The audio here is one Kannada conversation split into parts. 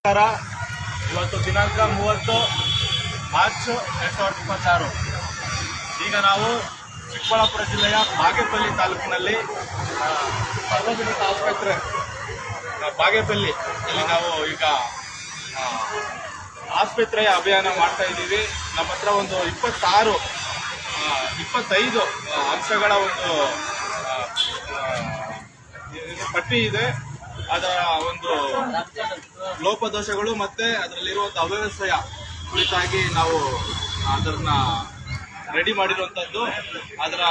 ಇವತ್ತು ದಿನಾಂಕ 30 ಮಾರ್ಚ್ 2026. ಈಗ ನಾವು ಚಿಕ್ಕಬಳ್ಳಾಪುರ ಜಿಲ್ಲೆಯ ಬಾಗೇಪಲ್ಲಿ ತಾಲೂಕಿನಲ್ಲಿ ಸಾರ್ವಜನಿಕ ಆಸ್ಪತ್ರೆ ಬಾಗೇಪಲ್ಲಿ ಇಲ್ಲಿ ನಾವು ಈಗ ಆಸ್ಪತ್ರೆಯ ಅಭಿಯಾನ ಮಾಡ್ತಾ ಇದ್ದೀವಿ. ನಮ್ಮ ಹತ್ರ ಒಂದು 25 ಅಂಶಗಳ ಒಂದು ಪಟ್ಟಿ ಇದೆ. ಅದರ ಒಂದು ಲೋಪದೋಷಗಳು ಮತ್ತೆ ಅದರಲ್ಲಿರುವಂಥ ಅವ್ಯವಸ್ಥೆಯ ಕುರಿತಾಗಿ ನಾವು ಅದನ್ನ ರೆಡಿ ಮಾಡಿರುವಂಥದ್ದು. ಅದರ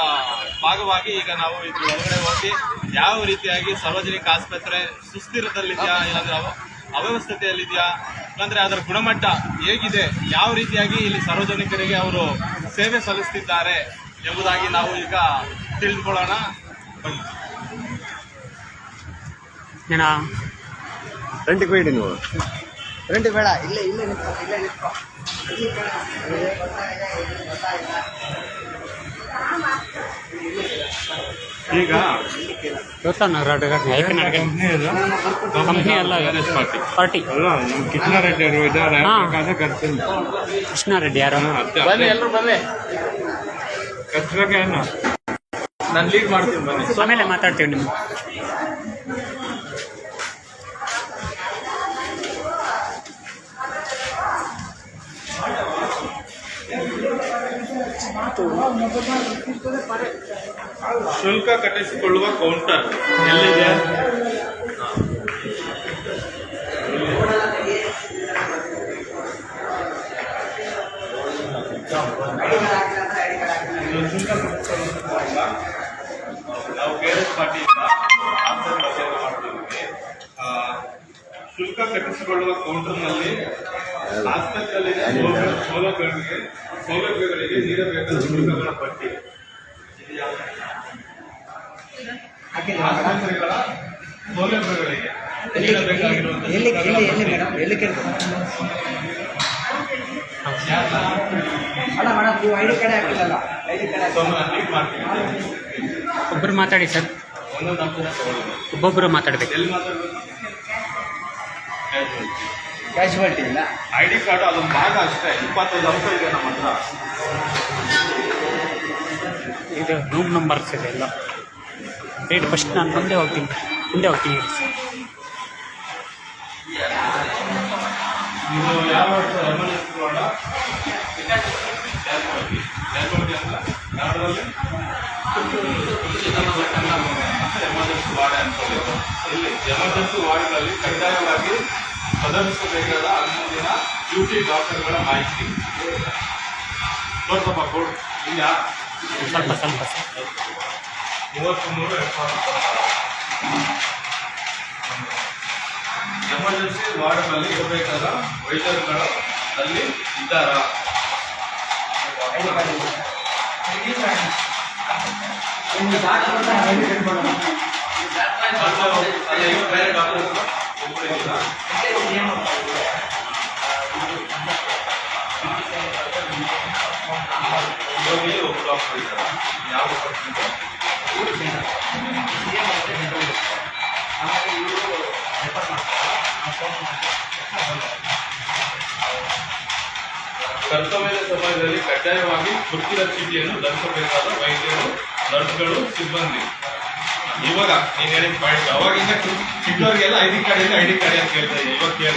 ಭಾಗವಾಗಿ ಈಗ ನಾವು ಇದ್ರ ಒಳಗಡೆ ಹೋಗಿ ಯಾವ ರೀತಿಯಾಗಿ ಸಾರ್ವಜನಿಕ ಆಸ್ಪತ್ರೆ ಸುಸ್ಥಿರದಲ್ಲಿದೆಯಾ, ಇಲ್ಲಾಂದ್ರೆ ಅವ್ಯವಸ್ಥೆಯಲ್ಲಿದೆಯಾ, ಇಲ್ಲಾಂದ್ರೆ ಅದರ ಗುಣಮಟ್ಟ ಹೇಗಿದೆ, ಯಾವ ರೀತಿಯಾಗಿ ಇಲ್ಲಿ ಸಾರ್ವಜನಿಕರಿಗೆ ಅವರು ಸೇವೆ ಸಲ್ಲಿಸ್ತಿದ್ದಾರೆ ಎಂಬುದಾಗಿ ನಾವು ಈಗ ತಿಳಿದುಕೊಳ್ಳೋಣ. ಏನಾ ರೆಂಟಿಗೆ ಬೇಡಿ, ನೀವು ರೆಂಟಿಗೆ ಬೇಡ, ಇಲ್ಲೇ ನಿಂತ್ಕೊ. ಈಗ ಕಂಪ್ನಿ ಅಲ್ಲ, ಪಾರ್ಟಿ. ಕೃಷ್ಣಾರೆಡ್ಡಿ ಅವರು ಇದ್ದಾರೆ. ಕೃಷ್ಣಾರೆಡ್ಡಿ ಯಾರು? ಬನ್ನಿ, ಎಲ್ಲರೂ ಬನ್ನಿ. ಕಷ್ಟಕ್ಕೆ ನಾನು ಲೀಡ್ ಮಾಡ್ತೀನಿ, ಬನ್ನಿ. ಆಮೇಲೆ ಮಾತಾಡ್ತೀವಿ ನಿಮ್ಮ. ಶುಲ್ಕ ಕಟ್ಟಿಸಿಕೊಳ್ಳುವ ಕೌಂಟರ್ ಎಲ್ಲಿದೆ? ನಾವು KRS ಪಾರ್ಟಿಯಿಂದ ಮಾಡ್ತಿದ್ದೀವಿ. ಶುಲ್ಕ ಕಟ್ಟಿಸಿಕೊಳ್ಳುವ ಕೌಂಟರ್ನಲ್ಲಿ ಆಸ್ಪತ್ರೆಯಲ್ಲಿನ ಸೌಲಭ್ಯಗಳಿಗೆ ನೀಡಬೇಕಾದ ಶುಲ್ಕಗಳ ಪಟ್ಟಿ. ಆಸ್ಪತ್ರೆಗಳ ಸೌಲಭ್ಯಗಳಿಗೆ ನೀಡಬೇಕಾಗಿರುವಂತಹ ಒಬ್ಬರು ಮಾತಾಡಿ ಸರ್, ಒಬ್ಬೊಬ್ಬರು ಮಾತಾಡ್ಬೇಕು. ಎಲ್ಲಿ ಮಾತಾಡಬೇಕು? ಕ್ಯಾಶುವಾಲಿಟಿ ಇಲ್ಲ. ID ಕಾರ್ಡ್ ಅದೊಂದು ಭಾಗ ಅಷ್ಟೇ. 25 ಅಂಶ ಇದೆ ನಮ್ಮ ಹತ್ರ. ಇದು ರೂಮ್ ನಂಬರ್ಸ್ ಇದೆ ಎಲ್ಲ. ರೇಟ್ ಫಸ್ಟ್ ನಾನು ಮುಂದೆ ಹೋಗ್ತೀನಿ. ಇದು ಯಾವ ಎಮರ್ಜೆನ್ಸಿ ವಾರ್ಡ? ಎಮರ್ಜೆನ್ಸಿ ವಾರ್ಡ್ ಅನ್ಕೊಳ್ಳಿ. ಇಲ್ಲಿ ಎಮರ್ಜೆನ್ಸಿ ವಾರ್ಡ್ಗಳಲ್ಲಿ ಕಡ್ಡಾಯವಾಗಿ ಪ್ರದರ್ಶಿಸಬೇಕಾದ ಅನುಮೋದಿನ ಡ್ಯೂಟಿ ಡಾಕ್ಟರ್ಗಳ ಮಾಹಿತಿ ತೋರ್ಸಪ್ಪ ಕೊಡು. ಇಲ್ಲ ಸ್ವಲ್ಪ 33 ಎಮರ್ಜೆನ್ಸಿ ವಾರ್ಡ್ನಲ್ಲಿ ಇರಬೇಕಾದ ವೈದ್ಯರುಗಳು ಅಲ್ಲಿ ಇದ್ದಾರಾ? ಬೇರೆ ಡಾಕ್ಟರ್ ಯಾವ ಕರ್ತವ್ಯದ ಸಮಯದಲ್ಲಿ ಕಡ್ಡಾಯವಾಗಿ ಗುರುತಿನ ಚೀಟಿಯನ್ನು ಧರಿಸಬೇಕಾದ ವೈದ್ಯರು, ನರ್ಸ್ಗಳು, ಸಿಬ್ಬಂದಿ. ಇವಾಗ ನೀನು ಹೇಳಿದ ಪಾಯಿಂಟ್ ಅವಾಗಿಂದ ಚಿಕ್ಕವರಿಗೆಲ್ಲ ID ಕಾರ್ಡ್ ಅಂತ ಕೇಳ್ತಾ ಇದ್ದೀನಿ. ಇವಾಗ ಕೇಳ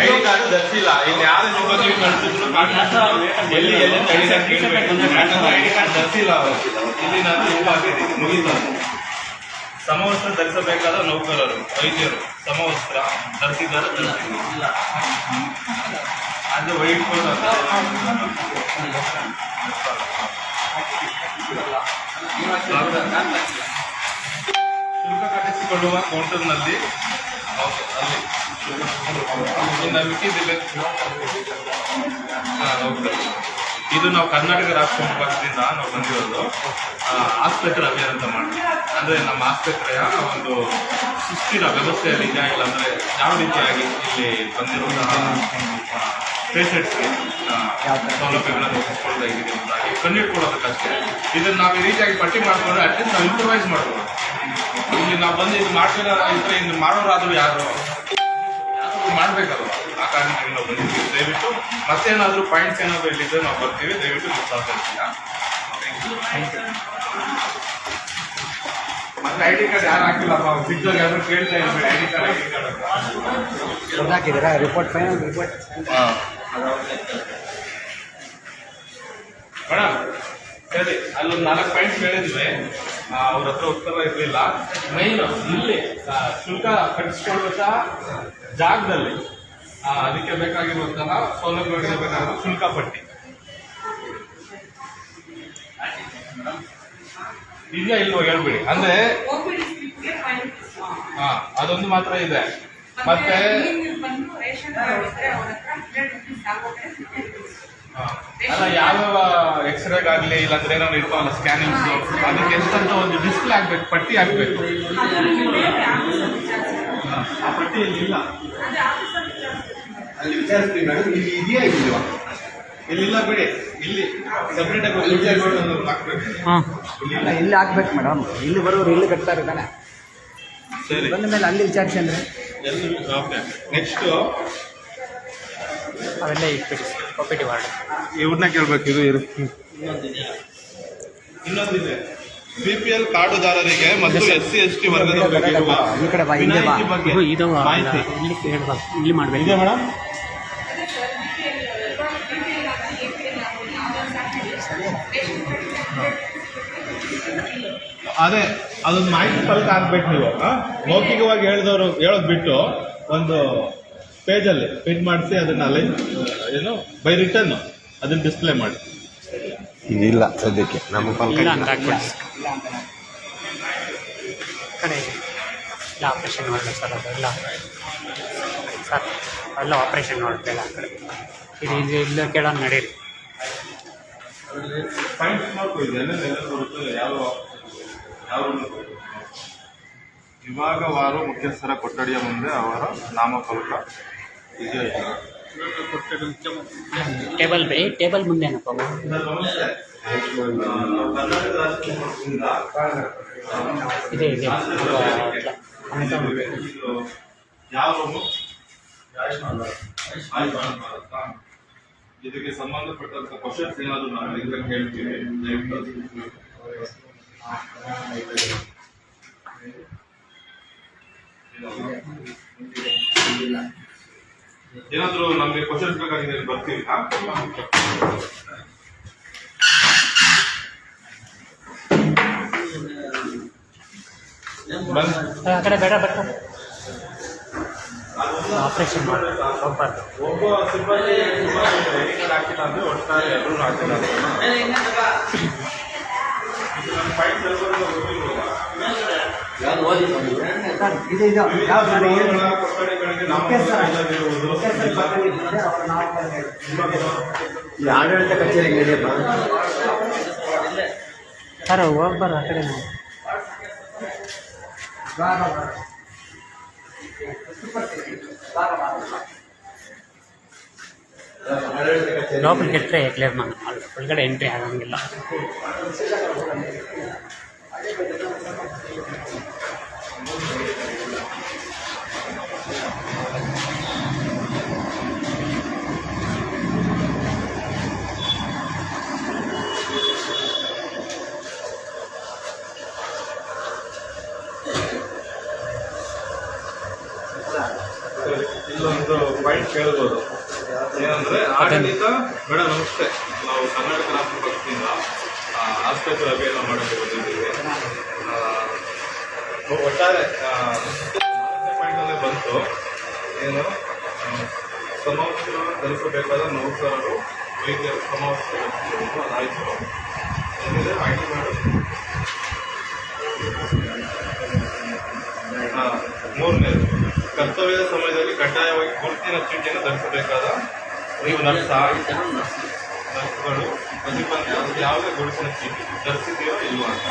ID ಕಾರ್ಡ್ ಧರಿಸಿಲ್ಲ. ಇಲ್ಲಿ ಯಾರು ಸಿಬ್ಬಂದಿ ಕಳಿಸಿದ್ರು ಎಲ್ಲಿ ID ಕಾರ್ಡ್ ಧರಿಸಿಲ್ಲ ಅವರು. ಇಲ್ಲಿ ನಾನು ಮುಗಿದ ಸಮವಸ್ತ್ರ ಧರಿಸಬೇಕಾದ ನೌಕರರು, ವೈದ್ಯರು ಸಮವಸ್ತ್ರ ಧರಿಸಿದ್ದಾರೆ, ಧರಿಸಿಲ್ಲ. ಅದು ವೈಟ್ ಕೋಟ್ ಅಂತ. ಶುಲ್ಕ ಕಟ್ಟಿಸಿಕೊಳ್ಳುವ ಕೌಂಟರ್ನಲ್ಲಿ ಅಲ್ಲಿ ಇದು ನಾವು ಕರ್ನಾಟಕ ರಾಷ್ಟ್ರ ವಿಭಾಗದಿಂದ ನಾವು ಬಂದಿರೋದು. ಆಸ್ಪತ್ರೆ ಅಭಿಯಾನ ಅಂತ ಮಾಡ್ತೀವಿ. ಅಂದರೆ ನಮ್ಮ ಆಸ್ಪತ್ರೆಯ ಒಂದು ಸುಸ್ಥಿರ ವ್ಯವಸ್ಥೆಯಲ್ಲಿ ಇದೆಯಾ, ಇಲ್ಲಾಂದರೆ ಯಾವ ರೀತಿಯಾಗಿ ಇಲ್ಲಿ ಬಂದಿರುವಂತಹ ಪೇಷಂಟ್ಸ್ಗೆ ಸೌಲಭ್ಯಗಳನ್ನು ಒದಗಿಸ್ಕೊಳ್ಳೋದಾಗಿ ಕಣ್ಣಿಟ್ಕೊಳ್ಳೋದಕ್ಕಷ್ಟೇ. ಇದನ್ನು ನಾವು ಈ ರೀತಿಯಾಗಿ ಪಟ್ಟಿ ಮಾಡಿಕೊಂಡ್ರೆ ಅಟ್ಲೀಸ್ಟ್ ನಾವು ಇಂಪ್ರೂವೈಸ್ ಮಾಡ್ಬೋದು. ಇಲ್ಲಿ ನಾವು ಬಂದು ಇದು ಮಾಡ್ತೀರ ಇದ್ರೆ ಇನ್ನು ಮಾಡೋರಾದರೂ ಯಾರು ಮಾಡಬೇಕಲ್ವ, ಆ ಕಾರಣಕ್ಕೆ ನಾವು ಬಂದಿದ್ದೀವಿ. ದಯವಿಟ್ಟು ಮತ್ತೇನಾದರೂ ಪಾಯಿಂಟ್ಸ್ ಏನಾದರೂ ಇಲ್ಲಿದ್ದರೆ ನಾವು ಬರ್ತೀವಿ, ದಯವಿಟ್ಟು ನೀವು ಸಹಕರಿಸಿಲ್ಲ. ಮತ್ತೆ ಐ ಡಿ ಕಾರ್ಡ್ ಯಾರು ಹಾಕಿಲ್ಲಪ್ಪ, ಬಿದ್ದೋಗಿ ಯಾರು ಕೇಳ್ತಾ ಇರ್ಬೇಡಿ ಐ ಡಿ ಕಾರ್ಡ್ ಅಂತ ಹಾಕಿದ್ದೀರಾ ರಿಪೋರ್ಟ್ ಫೈನಲ್ ರಿಪೋರ್ಟ್? ಮೇಡಮ್ ಸರಿ, ಅಲ್ಲೊಂದು 4 ಪಾಯಿಂಟ್ಸ್ ಹೇಳಿದ್ವಿ, ಅವ್ರ ಹತ್ರ ಉತ್ತರ ಇರಲಿಲ್ಲ. ಮೈನ್ ಇಲ್ಲಿ ಶುಲ್ಕ ಕಟ್ಟಿಸ್ಕೊಳ್ಳುವಂತಹ ಜಾಗದಲ್ಲಿ ಅದಕ್ಕೆ ಬೇಕಾಗಿರುವಂತಹ ಸೌಲಭ್ಯಗಳಿಗೆ ಬೇಕಾಗಿರುವ ಶುಲ್ಕ ಪಟ್ಟಿ ಇದೆಯಾ ಇಲ್ವೋ ಹೇಳ್ಬಿಡಿ. ಅಂದ್ರೆ ಅದೊಂದು ಮಾತ್ರ ಇದೆ. ಮತ್ತೆ ಅಲ್ಲ, ಯಾವ ಎಕ್ಸ್ರೇಗಾಗಲಿ ಇಲ್ಲಾಂದ್ರೆ ಏನಾದ್ರು ಇರ್ತಾವಲ್ಲ ಸ್ಕ್ಯಾನಿಂಗ್ಸ್, ಅದಕ್ಕೆ ಎಷ್ಟಂತ ಒಂದು ಡಿಸ್ಪ್ಲೇ ಆಗ್ಬೇಕು, ಪಟ್ಟಿ ಆಗ್ಬೇಕು. ಆ ಪಟ್ಟಿಯಲ್ಲಿ ಇಲ್ಲ, ಅಲ್ಲಿ ವಿಚಾರಿಸ್ತೀವಿ ಮೇಡಮ್. ಇಲ್ಲಿ ಇದೆಯಾ ಇಲ್ವಾ? ಇಲ್ಲಿಲ್ಲ ಬಿಡಿ, ಇಲ್ಲಿ ಸಪ್ರೇಟ್ ಆಗಿ ಹಾಕ್ಬೇಕು. ಇಲ್ಲಿ ಹಾಕ್ಬೇಕು ಮೇಡಮ್, ಇಲ್ಲಿ ಬರೋರು ಇಲ್ಲಿ ಕಟ್ತಾರೆ ತಾನೆ. ಸರಿ, ಬಂದ ಮೇಲೆ ಅಲ್ಲಿ ವಿಚಾರಿಸಿ ಅಂದರೆ ಎಲ್ಲಿ? ಓಕೆ, ನೆಕ್ಸ್ಟು ಅವೆಲ್ಲ ಇಟ್ಬಿಡಿ ಕಾಪಿಟಿ ವಾರ್ಡ್. ಇವ್ರನ್ನ ಕೇಳ್ಬೇಕು. ಇದು ಇನ್ನೊಂದಿದೆ, BPL ಕಾರ್ಡುದಾರರಿಗೆ ಮತ್ತು SC ST ವರ್ಗದವರಿಗೆ ಇರುವ ಈ ಕಡೆ ಬಾ, ಹಿಂದೆ ಬಾ. ವಿನಾಯಿತಿ ಬಗ್ಗೆ ಇದು ಮಾಹಿತಿ ಇಲ್ಲಿ ಹೇಳ್ಬಾರ್ದು, ಇಲ್ಲಿ ಮಾಡಬೇಕು. ಇದೆ ಮೇಡಮ್. ಅದೇ ಅದೊಂದು ಮಾಹಿತಿ ಫಲಕ ಹಾಕ್ಬೇಕು ನೀವು. ಮೌಖಿಕವಾಗಿ ಹೇಳೋದು ಬಿಟ್ಟು ಒಂದು ಪೇಜಲ್ಲಿ ಪ್ರಿಂಟ್ ಮಾಡಿಸಿ ಅದನ್ನ ಏನು ಬೈ ರಿಟರ್ನ್ ಅದನ್ನ ಡಿಸ್ಪ್ಲೇ ಮಾಡಿ. ಇದಿಲ್ಲ ಸದ್ಯಕ್ಕೆ ನಮ್ಮ ಇಲ್ಲ ಅಂತ ಹಾಕ್ಬಿಡಿ. ಕಡೆ ಇಲ್ಲ ಆಪ್ರೇಷನ್ ಮಾಡಬೇಕು ಸರ್, ಅದೆಲ್ಲ ಸರ್ ಎಲ್ಲ ಆಪ್ರೇಷನ್ ಮಾಡಬೇಡ ಆ ಕಡೆ. ಇದು ಇದು ಇಲ್ಲ ಕೇಳೋಣ ನಡೀರಿ. ಪಾಯಿಂಟ್ಸ್ ಮಾಡ್ಕೊಳ್ಳಿ, ಎಲ್ಲ ಬರುತ್ತೆ. ಯಾವ ವಿಭಾಗವಾರು ಮುಖ್ಯಸ್ಥರ ಕೊಠಡಿಯ ಮುಂದೆ ಅವರ ನಾಮಫಲಕ ಇದೆಯಾ? ಟೇಬಲ್ ಬೈ ಟೇಬಲ್ ಮುಂದೆನಪ್ಪ? ಇದೆ ಇದೆ ಯಾವ ರೂಮು? ಇದಕ್ಕೆ ಸಂಬಂಧಪಟ್ಟಂತ ಕ್ವಶನ್ಸ್ ಏನಾದ್ರು ನಾವು ಇದಕ್ಕೆ ಹೇಳ್ತೀವಿ. ಏನಾದ್ರು ನಮ್ಗೆ ಕ್ವಶನ್ಸ್ ಬೇಕಾಗಿದೆ ಬರ್ತೀವಿ. ಆ ಕಡೆ ಬೇಡ ಬರ್ತಾರೆ ಆಪ್ರೇಷನ್ ಹೋಗ್ಬಾರ್ದು. ಒಬ್ಬ ಸಿಬ್ಬಂದಿ ಹಾಕಿಲ್ಲ ಅಂದ್ರೆ ಒಟ್ಟಾರೆ ಎಲ್ಲರೂ ಹಾಕಿಲ್ಲ ಇದು ಇದು ಯಾವ ಕೊಠಡಿಗಳಿಗೆ ಈ ಆಡಳಿತ ಕಚೇರಿಗೆ ನಡೆಯಪ್ಪ. ಸರ್ ಹೋಗ್ಬಾರ್ದು ಆ ಕಡೆ. ಲೋಕಲ್ ಕೆಟ್ಟರೆ ಕ್ಲಿಯರ್ ಮಾಡಿ, ಒಳಗಡೆ ಎಂಟ್ರಿ ಆಗಂಗಿಲ್ಲ. ಇಲ್ಲೊಂದು ಪಾಯಿಂಟ್ ಕೇಳ್ಬೋದು. ಏನಂದ್ರೆ ಆಡಳಿತ ಮೇಡಮ್ ನಮಸ್ತೆ, ನಾವು ಕರ್ನಾಟಕ ರಾಷ್ಟ್ರ ಪಕ್ಷದಿಂದ ಆಸ್ಪತ್ರೆ ಅಭಿಯಾನ ಮಾಡೋಕ್ಕೆ ಬಂದಿದ್ದೀವಿ. ಒಟ್ಟಾರೆ 4ನೇ ಪಾಯಿಂಟಲ್ಲೇ ಬಂತು, ಏನು ಸಮವಸ್ತ್ರ ಧರಿಸಬೇಕಾದ ನೌಕರರು ವೈದ್ಯರು ಸಮವಸ್ತ್ರ ಧರಿಸಬೇಕು. ಅದಾಯಿತು. ಏನಿದೆ ಐಟಿ ಮಾಡೋದು. 3ನೇದು ಕರ್ತವ್ಯದ ಸಮಯದಲ್ಲಿ ಕಡ್ಡಾಯವಾಗಿ ಗುರುತಿನ ಚೀಟಿಯನ್ನು ಧರಿಸಬೇಕಾದ ನೀವು ನರ್ಸ್ಗಳು ಪ್ರತಿಬಂಧ ಯಾವುದೇ ಗುರುತಿನ ಚೀಟಿ ಧರಿಸಿದೆಯೋ ಇಲ್ವಾ ಅಂತ.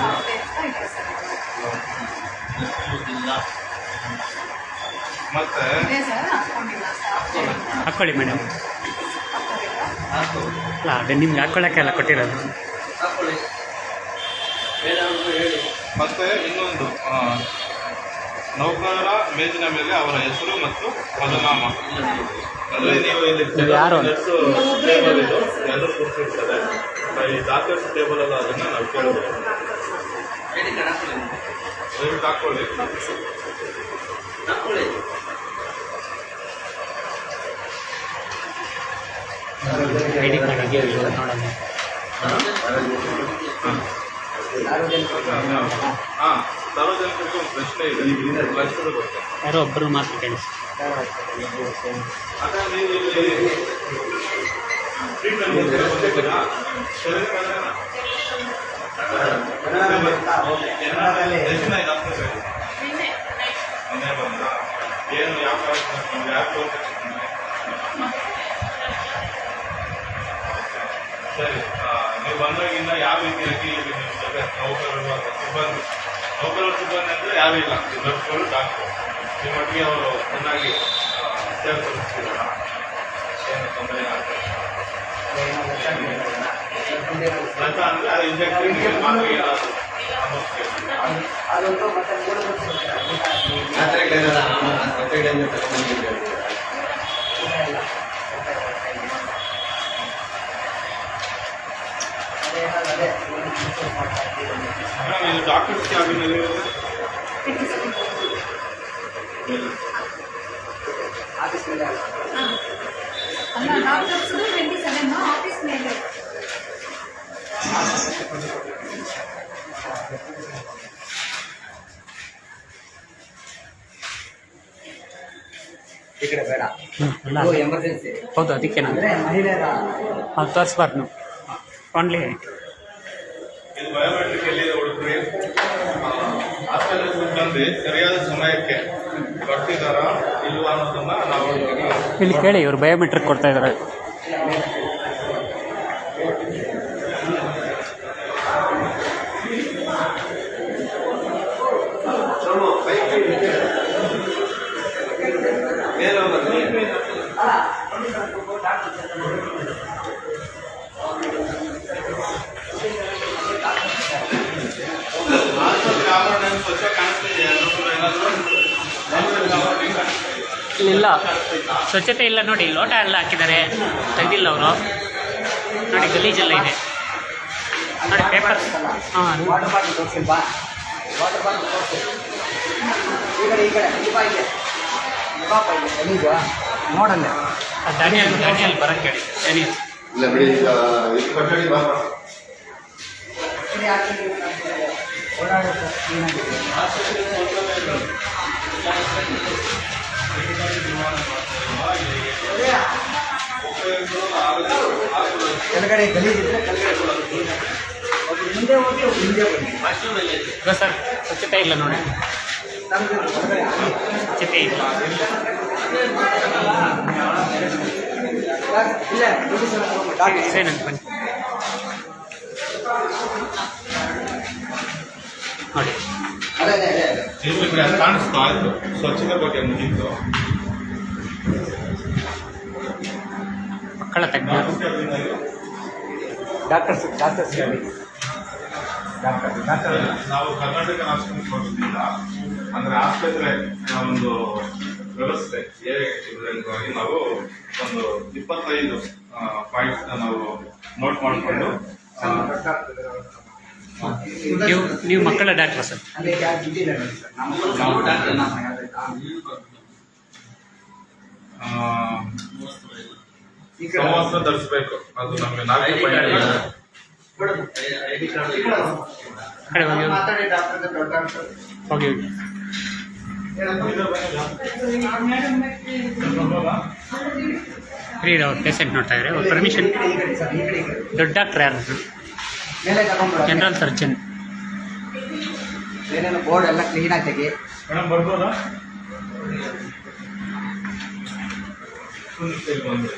ಮತ್ತೆ ಹಾಕ್ಕೊಳ್ಳಿ ಮೇಡಮ್. ಅಲ್ಲ ಅದು ನಿಮ್ಗೆ ಹಾಕ್ಕೊಳ್ಳೋಕ್ಕೆಲ್ಲ ಕೊಟ್ಟಿರೋದು. ಮತ್ತೆ ಇನ್ನೊಂದು ನೌಕರರ ಮೇಜಿನ ಮೇಲೆ ಅವರ ಹೆಸರು ಮತ್ತು ಪದನಾಮ. ಅಂದರೆ ನೀವು ಇಲ್ಲಿ ಯಾರು? ಟೇಬಲ್ ಇದು ಎಲ್ಲರೂ ಕೂರಿಸಿರ್ತಾರೆ. ಈ ಡಾಕ್ಟರ್ಸ್ ಟೇಬಲ್ ಅಲ್ಲ, ಅದನ್ನು ನಾವು ಕೇಳಬಹುದು. ದಯವಿಟ್ಟು ಹಾಕ್ಕೊಳ್ಳಿ. ಐ ಡಿ ಕಾರ್ಡ್ ಆಗಿ ನೋಡೋಣ. ಹಾಂ, ಸಾರ್ವಜನಿಕರಿಗೆ ಒಂದು ಪ್ರಶ್ನೆ ಇದೆ. ಲಕ್ಷದ ಬಗ್ಗೆ ಯಾರೋ ಒಬ್ಬರು ಮಾತ್ರ ಕೇಳಿಸಿ. ಅದೇ ನೀವು ಇಲ್ಲಿ ಟ್ರೀಟ್ಮೆಂಟ್ ಬಂದಿದ್ದೀರಾ? ಮನೆ ಬಂದ ಏನು ಯಾವ ಸರಿ. ನೀವು ಬಂದಾಗಿಂದ ಯಾವ ರೀತಿಯಾಗಿ ನಿಮ್ಮ ಜೊತೆ ನೌಕರರು ಅಥವಾ ಸಿಬ್ಬಂದಿ ಅಂದರೆ ಯಾರೂ ಇಲ್ಲ, ನರ್ಸ್ಗಳು, ಡಾಕ್ಟರ್ ನಿಮ್ಮೊಟ್ಟಿಗೆ ಅವರು ಚೆನ್ನಾಗಿ ಸೇರಿಸ್ತಿದ್ದಾರ? ಏನು ತೊಂದರೆ ಆಗ್ತದೆ ಅಂತ ಅಂದರೆ ಅದು ಇಂಜೆಕ್ಷನ್ ಮಾತ್ರ ಏನಾದರೂ ಇದು ಡಾಕ್ಟರ್ಸ್ ಕ್ಯಾಬಿನಲ್ಲಿ ಅಲ್ಲ ಡಾಕ್ಟರ್ಸ್ 27 ಆಫೀಸ್ ಮೇಲೆ. ಈ ಕಡೆ ಬೇಡ. ಅಲ್ಲ ಎಮರ್ಜೆನ್ಸಿ. ಹೌದು, ಅದಕ್ಕೆ ನಾನು ಅಂದರೆ ಮಹಿಳೆಯರ ಅದು ತೋರಿಸ್ಬಾರ್ದು. ಓನ್ಲಿ ಇದು ಬಯೋಮೆಟ್ರಿಕ್ ಎಲ್ಲಿದೆ ಹುಡುಗರಿ? ಆಸ್ಪತ್ರೆ ಸಿಬ್ಬಂದಿ ಸರಿಯಾದ ಸಮಯಕ್ಕೆ ಬರ್ತಿದ್ದಾರಾ ಇಲ್ವಾ ಅನ್ನೋದನ್ನ ನಾವು ಇಲ್ಲಿ ಕೇಳಿ, ಇವರು ಬಯೋಮೆಟ್ರಿಕ್ ಕೊಡ್ತಾ ಇದ್ದಾರೆ. ಆಸ್ಪತ್ರೆ ಆವರಣ ಸ್ವಚ್ಛ ಕಾಣಿಸ್ತಿದೆ ಏನಾದರೂ? ಇಲ್ಲಿಲ್ಲ, ಸ್ವಚ್ಛತೆ ಇಲ್ಲ ನೋಡಿ. ಲೋಟ ಎಲ್ಲ ಹಾಕಿದ್ದಾರೆ, ತೆಗೆದಿಲ್ಲ ಅವರು ನೋಡಿ. ಗಲೀಜೆಲ್ಲ ಇದೆ ನೋಡಿ. ಪೇಪರ್ ವಾಟರ್ ಬಾಟಲ್ ತೋರಿಸಿಲ್ವಾ? ವಾಟರ್ ಬಾಟಲ್ ತೋರಿಸಿ. ಈ ಕಡೆ ಈ ಬಾ ಇದೆ. ಬಾಪ ಇದೆ ಗಲೀಜಾ ನೋಡಲ್ಲ. ದಾನಿಯಲ್ಲಿ ಬರೋಕ್ಕೆ ಹೇಳಿ. ದಾನಿಯಲ್ಲಿ ಇಲ್ಲ ಬಿಡಿ, ಈಗ ಕೊಠಡಿ ಬಾ. ಓಡಾಡೋದು ಕ್ಲೀನಾಗಿದೆ. ಕೆಳಗಡೆ ಗಲೀಜಿದ್ರೆ ಕೆಳಗಡೆ ಒಬ್ರು ಮುಂದೆ ಹೋಗಿ ಒಬ್ರು ಹಿಂದೆ ಬನ್ನಿ. ಇಲ್ಲ ಸರ್, ಸ್ವಚ್ಛತೆ ಇಲ್ಲ ನೋಡಿ. ನಮ್ಗೆ ಹೊರಗಡೆ ಸ್ವಚ್ಛತೆ ಇಲ್ಲ. ಇಲ್ಲ ಡಾಕ್ಟರ್ ಏನಂತ ಬನ್ನಿ ನೋಡಿ. ಅದೇ ಇರ್ಲಿ ಬಿಡಿ, ಅದು ಕಾಣಿಸ್ತಾ ಆಯ್ತು. ಸ್ವಚ್ಛತೆ ಬಗ್ಗೆ ಮುಗಿತು. ಮಕ್ಕಳ ತಜ್ಞರು, ಡಾಕ್ಟರ್ಸ್ ನಾವು ಕರ್ನಾಟಕ ರಾಷ್ಟ್ರ ಪಕ್ಷದಿಂದ ಅಂದ್ರೆ ಆಸ್ಪತ್ರೆ ಒಂದು ವ್ಯವಸ್ಥೆ ಇದರಲ್ಲಿ ನಾವು ಒಂದು 25 ಪಾಯಿಂಟ್ಸ್ ನಾವು ನೋಟ್ ಮಾಡಿಕೊಂಡು ನೀವು ಮಕ್ಕಳ ಡಾಕ್ಟರ್ ಸರ್? ಅದೇ ಯಾರು ಇದ್ದಿಲ್ಲ ನೋಡಿ ಸರ್. ನಾವು ಡಾಕ್ಟರ್ ಸಮವಸ್ತ್ರ ಧರಿಸ್ಬೇಕು. ಅದು ನಮಗೆ 4 ಪಾಯಿಂಟ್. ಕಡೆ ಹೋಗಿ ಮಾತಾಡಿ ಡಾಕ್ಟರ್ ದೊಡ್ಡ ಡಾಕ್ಟರ್ ಹೋಗಿ ಫ್ರೀ ಅವ್ರು ಪೇಷೆಂಟ್ ನೋಡ್ತಾ ಇದ್ದಾರೆ. ಅವ್ರು ಪರ್ಮಿಷನ್. ದೊಡ್ಡ ಡಾಕ್ಟರ್ ಯಾರು? ಮೇಲೆ ತಗೊಂಡ್ಬಿಡ. General surgeon. ಏನೇನು ಬೋರ್ಡ್ ಎಲ್ಲ ಕ್ಲೀನಾಗಿ ತೆಗಿ. ಮೇಡಮ್ ಬರ್ಬೋದಾ? ಬಂದು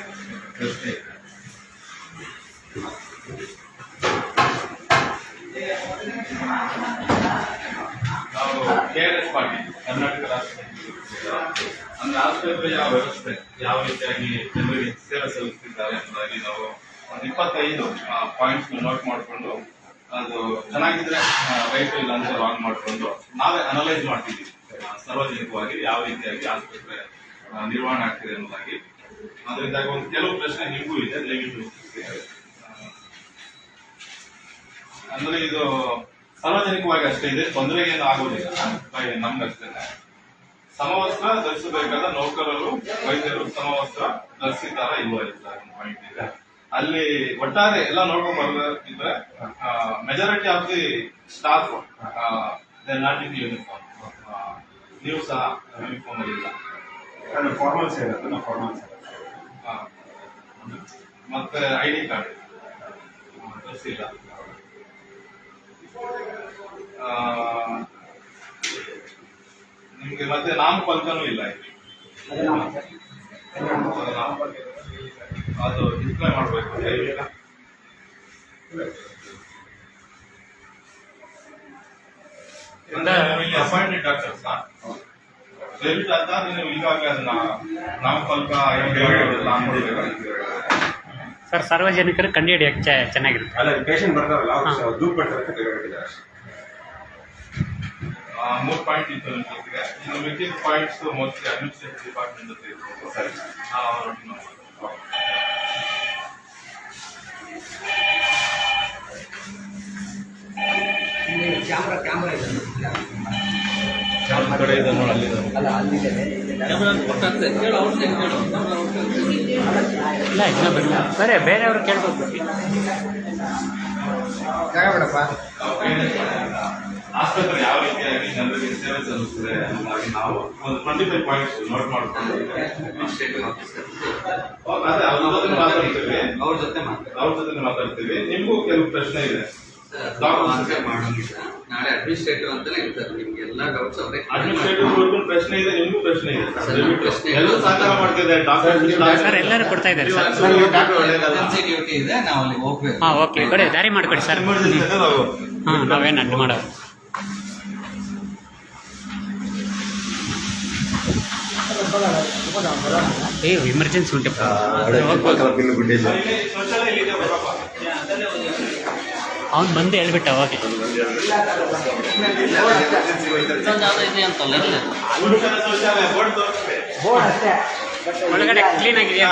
ನಾವು KRS ಪಾರ್ಟಿ ಕರ್ನಾಟಕ ರಾಷ್ಟ್ರ ಅಂದ್ರೆ ಆಸ್ಪತ್ರೆಯ ವ್ಯವಸ್ಥೆ ಯಾವ ರೀತಿಯಾಗಿ ಜನರಿಗೆ ಸೇವೆ ಸಲ್ಲಿಸುತ್ತಿದ್ದಾರೆ ಎಂಬುದಾಗಿ ನಾವು ಒಂದು 25 ಪಾಯಿಂಟ್ಸ್ ನೋಟ್ ಮಾಡಿಕೊಂಡು ಅದು ಚೆನ್ನಾಗಿದ್ರೆ ರೈಟ್ ಇಲ್ಲ ಅಂತ ರಾಂಗ್ ಮಾಡಿಕೊಂಡು ನಾವೇ ಅನಲೈಸ್ ಮಾಡ್ತಿದ್ದೀವಿ ಸಾರ್ವಜನಿಕವಾಗಿ ಯಾವ ರೀತಿಯಾಗಿ ಆಸ್ಪತ್ರೆ ನಿರ್ವಹಣೆ ಆಗ್ತಿದೆ ಅನ್ನೋದಾಗಿ. ಅದರಿಂದಾಗಿ ಒಂದು ಕೆಲವು ಪ್ರಶ್ನೆ ನಿಮಗೂ ಇದೆ, ದಯವಿಟ್ಟು ಅಂದ್ರೆ ಇದು ಸಾರ್ವಜನಿಕವಾಗಿ ಅಷ್ಟೇ ಇದೆ, ತೊಂದರೆಗೆ ಏನು ಆಗೋದಿಲ್ಲ ನಮ್ಗಷ್ಟೇ. ಸಮವಸ್ತ್ರ ಧರಿಸಬೇಕಾದ ನೌಕರರು ವೈದ್ಯರು ಸಮವಸ್ತ್ರ ಧರಿಸಿದ್ದಾರ ಇಲ್ವ ಪಾಯಿಂಟ್ ಇದೆ. ಅಲ್ಲಿ ಒಟ್ಟಾರೆ ಎಲ್ಲ ನೋಡ್ಕೊಂಡ್ ಬರ್ಬೇಕಿದ್ರೆ majority of the staff not in uniform. ನೀವು ಸಹ ಯೂನಿಫಾರ್ಮ್ ಅಲ್ಲಿ ಇಲ್ಲ, ಫಾರ್ಮಲ್ಸ್ ಇರುತ್ತೆ, ಫಾರ್ಮಲ್ಸ್ ಮತ್ತೆ ID ಕಾರ್ಡ್ ಧರಿಸಿಲ್ಲ. ನಿಮ್ಗೆ ಮತ್ತೆ ನಾಮಫಲಕನೂ ಇಲ್ಲ ಇಲ್ಲಿ. ಅದು ಡಿಸ್ಪ್ಲೇ ಮಾಡಬೇಕು. ಅಪಾಯಿಂಟೆಡ್ ಡಾಕ್ಟರ್ಸ್ ದಯವಿಟ್ಟು ಅಂತ ನೀವು ಈಗಾಗಲೇ ಅದನ್ನ ನಾಮಫಲಕ ಸರ್ ಸಾರ್ವಜನಿಕರು ಕಂಡು ಹಿಡಿಯೋಕ್ಕೆ ಚೆನ್ನಾಗಿರುತ್ತೆ. ಅಲ್ಲ ಪೇಷಂಟ್ ಬರ್ತಾರಲ್ಲ ಅವ್ರು ದುಡ್ಡು ಬರ್ತಾರೆ. 3 ಪಾಯಿಂಟ್ ಇತ್ತು ನನ್ನ ಜೊತೆಗೆ. ಇನ್ನು ಮಿಕ್ಕಿದ ಪಾಯಿಂಟ್ಸ್ ಮೋಸ್ಟ್ಲಿ ಅಡ್ಮಿನಿಸ್ಟ್ರೇಟಿವ್ ಡಿಪಾರ್ಟ್ಮೆಂಟ್ ಜೊತೆ ಇರ್ಬೋದು. ಸರಿ, ಕ್ಯಾಮ್ರಾ ಇದೆ ಕಡೆ ಇದೆ ನೋಡಿ, ಅಲ್ಲಿ ಅಲ್ಲ ಅಲ್ಲಿದೆ ಇಲ್ಲ ಇನ್ನೂ ಬರಲ್ಲ. ಸರಿ ಬೇರೆಯವ್ರು ಕೇಳ್ಬೋದು. ಬಿಡಪ್ಪ. ಆಸ್ಪತ್ರೆ ಯಾವ ರೀತಿಯಾಗಿ ಜನರಿಗೆ ಸೇವೆ ಸಲ್ಲಿಸಿದೆ ಅನ್ನೋದಾಗಿ ನಾವು ಒಂದು 25 ಪಾಯಿಂಟ್ಸ್ ನೋಟ್ ಮಾಡ್ಕೊಂಡು ಅದೇ ಅವ್ರ ಜೊತೆ ಮಾತಾಡ್ತೀವಿ. ಅವ್ರ ಜೊತೆ ಮಾತಾಡ್ತೀವಿ. ನಿಮ್ಗೂ ಕೆಲವು ಪ್ರಶ್ನೆ ಇದೆ. ನಾಳೆ ಅಡ್ಮಿನಿಸ್ಟ್ರೇಟಿವ್ ಅಂತಾನೆ ಇರ್ತಾರೆ. ನಿಮ್ಗೆ ಎಲ್ಲಾ ಡೌಟ್ಸ್ ಅವರೇ. ಅಡ್ಮಿನಿಸ್ಟ್ರೇಟಿವ್ ಪ್ರಶ್ನೆ ಇದೆ, ನಿಮ್ಗೂ ಪ್ರಶ್ನೆ ಇದೆ. ಎಲ್ಲರೂ ಸಹಕಾರ ಮಾಡ್ತಿದ್ದಾರೆ. ಸರ್ ಎಲ್ಲರೂ ಕೊಡ್ತಾ ಇದ್ದಾರೆ ಸರ್. ಡ್ಯೂಟಿ ಇದೆ, ನಾವು ಅಲ್ಲಿ ಹೋಗ್ಬೇಕು. ಹಾಂ ಓಕೆ, ಈ ಕಡೆ ದಾರಿ ಮಾಡಿಕೊಡಿ ಸರ್. ಹಾಂ ನಾವೇನು ಅಡ್ಡು ಮಾಡೋದು. ಎಮರ್ಜೆನ್ಸಿ ಉಂಟು. ಅವ್ನು ಬಂದು ಹೇಳ್ಬಿಟ್ಟ ಅವಾಗ. ಒಳಗಡೆ ಕ್ಲೀನ್ ಆಗಿದೆಯಾ?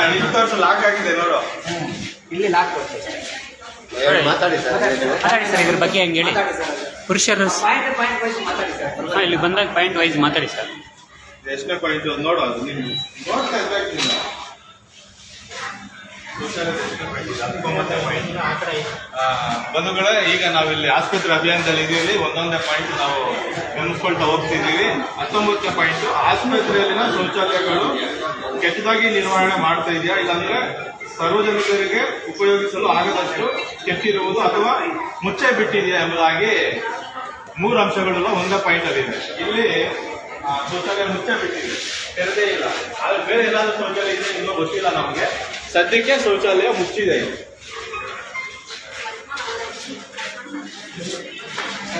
ಲಾಕ್ ಆಗಿದೆ ನೋಡು. ಇಲ್ಲಿ ಲಾಕ್ ಕೊಡ್ತೀವಿ. ಮಾತಾಡಿ ಸರ್. ಮಾತಾಡಿ ಸರ್ ಇದ್ರ ಬಗ್ಗೆ ಹೆಂಗೆ ಹೇಳಿ. ಪುರುಷರು ಪಾಯಿಂಟ್ ವೈಸ್ ಮಾತಾಡಿ ಸರ್. ಹಾಂ ಇಲ್ಲಿ ಬಂದಾಗ ಪಾಯಿಂಟ್ ವೈಸ್ ಮಾತಾಡಿ ಸರ್. ಎಷ್ಟನೇ ಪಾಯಿಂಟ್ ನೋಡು, ಅದು ನೀವು ನೋಡ್ತಾ ಇರ್ಬೇಕು. ಬಂಧುಗಳೇ, ಈಗ ನಾವಿಲ್ಲಿ ಆಸ್ಪತ್ರೆ ಅಭಿಯಾನದಲ್ಲಿ ಇದೀವಿ. ಒಂದೊಂದೇ ಪಾಯಿಂಟ್ ನಾವು ಗಮನಿಸ್ಕೊಳ್ತಾ ಹೋಗ್ತಿದ್ದೀವಿ. 19ನೇ ಪಾಯಿಂಟ್, ಆಸ್ಪತ್ರೆಯಲ್ಲಿನ ಶೌಚಾಲಯಗಳು ಕೆಟ್ಟದಾಗಿ ನಿರ್ವಹಣೆ ಮಾಡ್ತಾ ಇದೆಯಾ, ಇಲ್ಲಾಂದ್ರೆ ಸಾರ್ವಜನಿಕರಿಗೆ ಉಪಯೋಗಿಸಲು ಆಗದಷ್ಟು ಕೆಟ್ಟಿರುವುದು ಅಥವಾ ಮುಚ್ಚೆ ಬಿಟ್ಟಿದೆಯಾ ಎಂಬುದಾಗಿ 3 ಅಂಶಗಳೆಲ್ಲ ಒಂದೇ ಪಾಯಿಂಟ್ ಅಲ್ಲಿ ಇದೆ. ಇಲ್ಲಿ ಶೌಚಾಲಯ ಮುಚ್ಚೆ ಬಿಟ್ಟಿದೆ, ತೆರೆದೇ ಇಲ್ಲ. ಆದ್ರೆ ಬೇರೆ ಏನಾದ್ರೂ ಶೌಚಾಲಯ ಇದೆ ಇನ್ನೂ ಗೊತ್ತಿಲ್ಲ ನಮಗೆ. ಸದ್ಯಕ್ಕೆ ಶೌಚಾಲಯ ಮುಚ್ಚಿದೆ.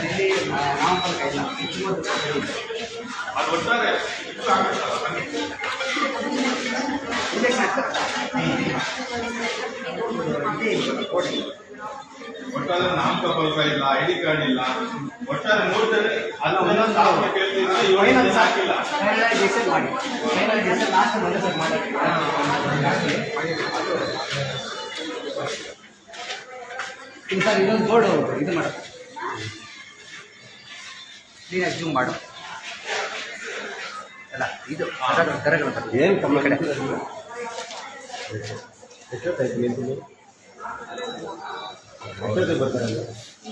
ಇಲ್ಲಿ ನಾಮಫಲಕ ಇಲ್ಲ. ಅದು ಒಟ್ಟಾರೆ ಒಟ್ಟಾರೆ ನಾಮಫಲಕ ಇಲ್ಲ, ID ಕಾರ್ಡ್ ಇಲ್ಲ. ಒಟ್ಟಾರೆ 3 ಜನ ಅದನ್ನ ಕೇಳ್ತಿದ್ರೆ 7 ಜನ ಹಾಕಿಲ್ಲ. ಫೈನಲೈಸೇಷನ್ ಮಾಡಿ. ಫೈನಲೈಸೇಷನ್ ಲಾಸ್ಟ್ ಮೊದಲು ಮಾಡಿ. ಸರ್ ಇನ್ನೊಂದು ಬೋರ್ಡ್ ಇದು ಮಾಡು, ಕ್ಲೀನಾಗಿ ಜೂಮ್ ಮಾಡು. ಅಲ್ಲ ಇದು ಕರೆಗಳು ಏನು ಕಮ್ಮಿ ಕಡೆ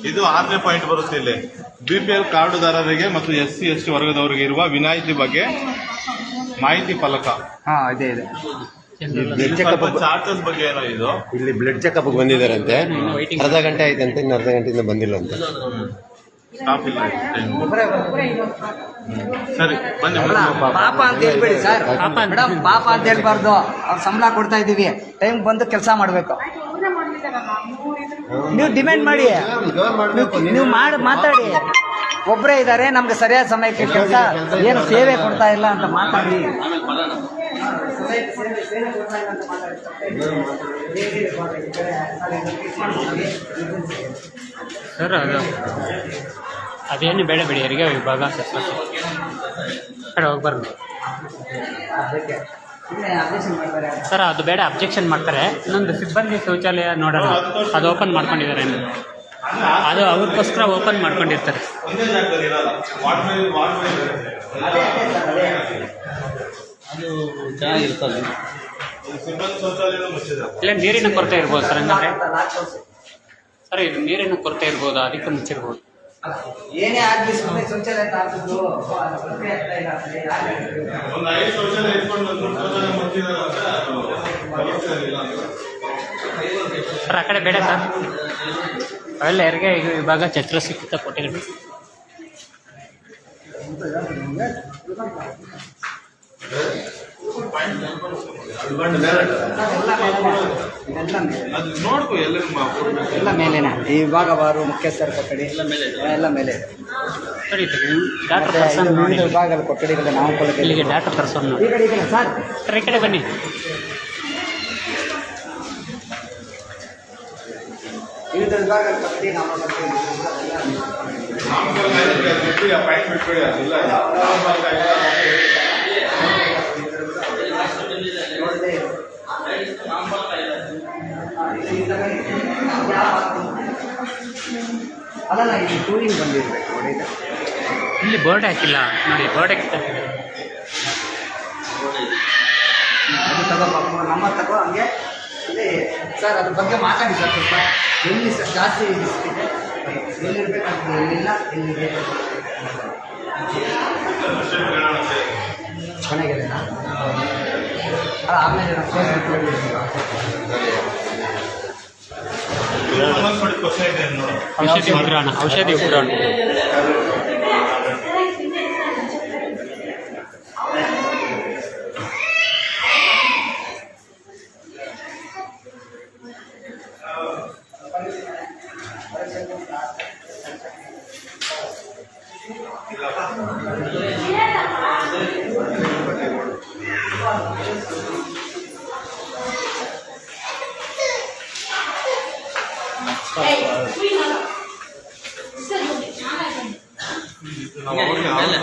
ಇದು 6ನೇ ಪಾಯಿಂಟ್ ಬರುತ್ತೆ. ಇಲ್ಲಿ BPL ಕಾರ್ಡುದಾರರಿಗೆ ಮತ್ತು SC ST ವರ್ಗದವರಿಗೆ ಇರುವ ವಿನಾಯಿತಿ ಬಗ್ಗೆ ಮಾಹಿತಿ ಫಲಕ. ಹಾಂ ಇದೆ ಇದೆ. ಚಾರ್ಜಸ್ ಬಗ್ಗೆ ಏನೋ ಇದು. ಇಲ್ಲಿ ಬ್ಲಡ್ ಚೆಕಪ್ ಬಂದಿದ್ದಾರಂತೆ, ಅರ್ಧ ಗಂಟೆ ಆಯ್ತಂತೆ, ಇನ್ನು ಅರ್ಧ ಗಂಟೆಯಿಂದ ಬಂದಿಲ್ಲ ಅಂತ. ಸ್ಟಾಫ್ ಇಲ್ಲ. ಸರಿ ಬನ್ನಿ. ಪಾಪ ಅಂತ ಹೇಳ್ಬೇಡಿ ಸರ್. ಮೇಡಮ್ ಪಾಪ ಅಂತ ಹೇಳ್ಬಾರ್ದು. ಅವ್ರು ಸಂಬಳ ಕೊಡ್ತಾ ಇದ್ದೀವಿ, ಟೈಮ್ ಬಂದು ಕೆಲಸ ಮಾಡಬೇಕು. ನೀವು ಡಿಮ್ಯಾಂಡ್ ಮಾಡಿ, ನೀವು ಮಾತಾಡಿ. ಒಬ್ಬರೇ ಇದ್ದಾರೆ, ನಮ್ಗೆ ಸರಿಯಾದ ಸಮಯಕ್ಕೆ ಕೆಲಸ ಏನು ಸೇವೆ ಕೊಡ್ತಾ ಇಲ್ಲ ಅಂತ ಮಾತಾಡಿ. ಸೊಸೈಟಿ ಸೇನೆ ಕೊಡ್ತಾ ಇಲ್ಲ ಅಂತ ಸರ್ ಅದೇನು ಬೇಡ ಬಿಡಿ ಹೆರಿಗೆ ವಿಭಾಗ ಕಡೆ ಹೋಗ್ಬಾರ್ದು ಅದಕ್ಕೆ ಅಬ್ಜೆಕ್ಷನ್ ಮಾಡ್ತಾರೆ. ಸರ್ ಅದು ಬೇಡ ಅಬ್ಜೆಕ್ಷನ್ ಮಾಡ್ತಾರೆ. ಇನ್ನೊಂದು ಸಿಬ್ಬಂದಿ ಶೌಚಾಲಯ ನೋಡೋಣ, ಅದು ಓಪನ್ ಮಾಡ್ಕೊಂಡಿದ್ದಾರೆ ಅದು ಅವ್ರಿಗೋಸ್ಕರ ಓಪನ್ ಮಾಡ್ಕೊಂಡಿರ್ತಾರೆ. ಒಂದೇ ಜಾಗದಲ್ಲಿ ಇರಲ್ಲ, ವಾರ್ಡ್ ಮೇಲೆ ಅದೇ ಸರ್ ಅದೇ ಅದು ಚೆನ್ನಾಗಿರ್ತದೆ. ಸಿಬ್ಬಂದಿ ಶೌಚಾಲಯ ಮುಚ್ಚಿದ್ದಾರೆ. ಇಲ್ಲ ನೀರಿನ ಕೊರತೆ ಇರ್ಬೋದು ಸರ್. ಹಂಗಂದ್ರೆ ಲಾಕ್ ಹೌಸ್. ಸರ್ ಇದು ನೀರಿನ ಕೊರತೆ ಇರ್ಬೋದು, ಅದಕ್ಕೆ ಮುಚ್ಚಿರ್ಬೋದು. ಏನೇ ಆಗಲಿ ಸುಮ್ಮನೆ ಶೌಚಾಲಯ ಅಂತ ಆಗ್ತಿದ್ದು ಆಗ್ತಾ ಇಲ್ಲ ಅಂದ್ರೆ ಯಾಕೆ ಒಂದು 5 ಶೌಚಾಲಯ ಇಟ್ಕೊಂಡು ಒಂದು ಶೌಚಾಲಯ ಮುಚ್ಚಿದ್ದಾರೆ ಅಂದ್ರೆ ಅದು ವ್ಯವಸ್ಥೆ ಇಲ್ಲ ಅಂತ. ಸರ್ ಆ ಕಡೆ ಬೇಡ ಸರ್, ಅವೆಲ್ಲ ಹೆರಿಗೆ ವಿಭಾಗ ಛತ್ರ ಸಿಕ್ಕಿತ ಕೊಟ್ಟಿಗಳು. ಅದು ನೋಡ್ಕೊ ಎಲ್ಲ ಮೇಲೇನೆ. ಈ ವಿಭಾಗ ಬಾರು ಮುಖ್ಯಸ್ಥರ ಕೊಠಡಿ ಎಲ್ಲ ಮೇಲೆ ಇದೆ. ಸರಿ ಡಾಕ್ಟರ್ ಮತ್ತೆ ಪರ್ಸನ್ ಇದು ನೋಡಿ, ವಿವಿಧ ವಿಭಾಗದ ಕೊಠಡಿಗಳ ನಾಮಫಲಕ ಇಲ್ಲಿಗೆ ಡಾಕ್ಟರ್ ಪರ್ಸನ್ ನೋಡಿ. ಈ ಕಡೆ ಇದೆ ಸರ್. ಸರ್ ಈ ಕಡೆ ಬನ್ನಿ. ವಿವಿಧ ವಿಭಾಗದ ಕೊಠಡಿ ನಾಮಫಲಕ ಪಾಯಿಂಟ್ ಬಿಟ್ಬಿಡಿ, ಅದಿಲ್ಲ ನೋಡದೆ ಅಲ್ಲ ಇದು ಟೂರಿಂಗ್ ಬಂದಿರ್ಬೇಕು ನೋಡಿ. ಇಲ್ಲಿ ಬೋರ್ಡ್ ಹಾಕಿಲ್ಲ ನೋಡಿ, ಬೋರ್ಡ್ ಹಾಕಿಲ್ಲ. ಅದು ತಗೋ ನಮ್ಮ ತಗೋ ಹಂಗೆ ಇಲ್ಲಿ ಸರ್ ಅದ್ರ ಬಗ್ಗೆ ಮಾತಾಡಿ ಸರ್ ಸ್ವಲ್ಪ. ಎಲ್ಲಿ ಸರ್ ಜಾಸ್ತಿ ಇದೆ, ಎಲ್ಲಿರ್ಬೇಕಾಗ್ತದೆ, ಎಲ್ಲಿಲ್ಲ, ಎಲ್ಲಿದೆ ಕೊನೆಗೆ ಅಲ್ಲ ಆಮೇಲೆ ನಾವು ಕ್ವಶನ್ ಇದೆ ನೋಡು. ಔಷಧಿ ಉಗ್ರಾಣ, ಔಷಧಿ ಉಗ್ರಾಣ.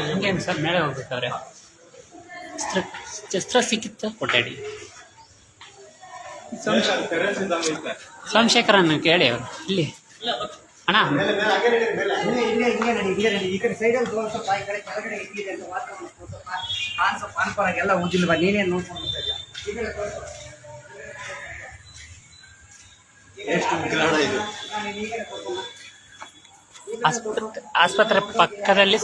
ಹಿಂಗೇನು ಸರ್ ಮೇಲೆ ಹೋಗ್ಬೇಕಾದ್ರೆ ಶಸ್ತ್ರ ಸಿಕ್ಕಿತ್ತ ಕೊಠಡಿ. ಸೋಮಶೇಖರನ್ನು ಕೇಳಿ ಅವರು ಇಲ್ಲಿ ಅಣ್ಣ. ಹಿಂಗೆ ನಡಿ ಈ ಕಡೆ ಸೈಡಲ್ಲಿ ತೋರಿಸಪ್ಪ, ಈ ಕಡೆ ಕೆಳಗಡೆ ಇಟ್ಟಿದೆ ಅಂತ ವಾತಾವರಣ ತೋರಿಸಪ್ಪ. ಕಾಣಿಸಪ್ಪ ಅನ್ಕೊಳಗೆಲ್ಲ ಉಜ್ಜಿಲ್ವಾ, ನೀನೇನು ನೋಡ್ಕೊಂಡು ಹೋಗ್ತಾ ಇದೆಯಾ? ಈ ಕಡೆ ತೋರಿಸು. ಎಷ್ಟು ವಿಗ್ರಹ ಇದು? ನಾನು ಈ ಕಡೆ ತೋರಿಸೋಣ. ಆಸ್ಪತ್ರೆ ಪಕ್ಕದಲ್ಲಿ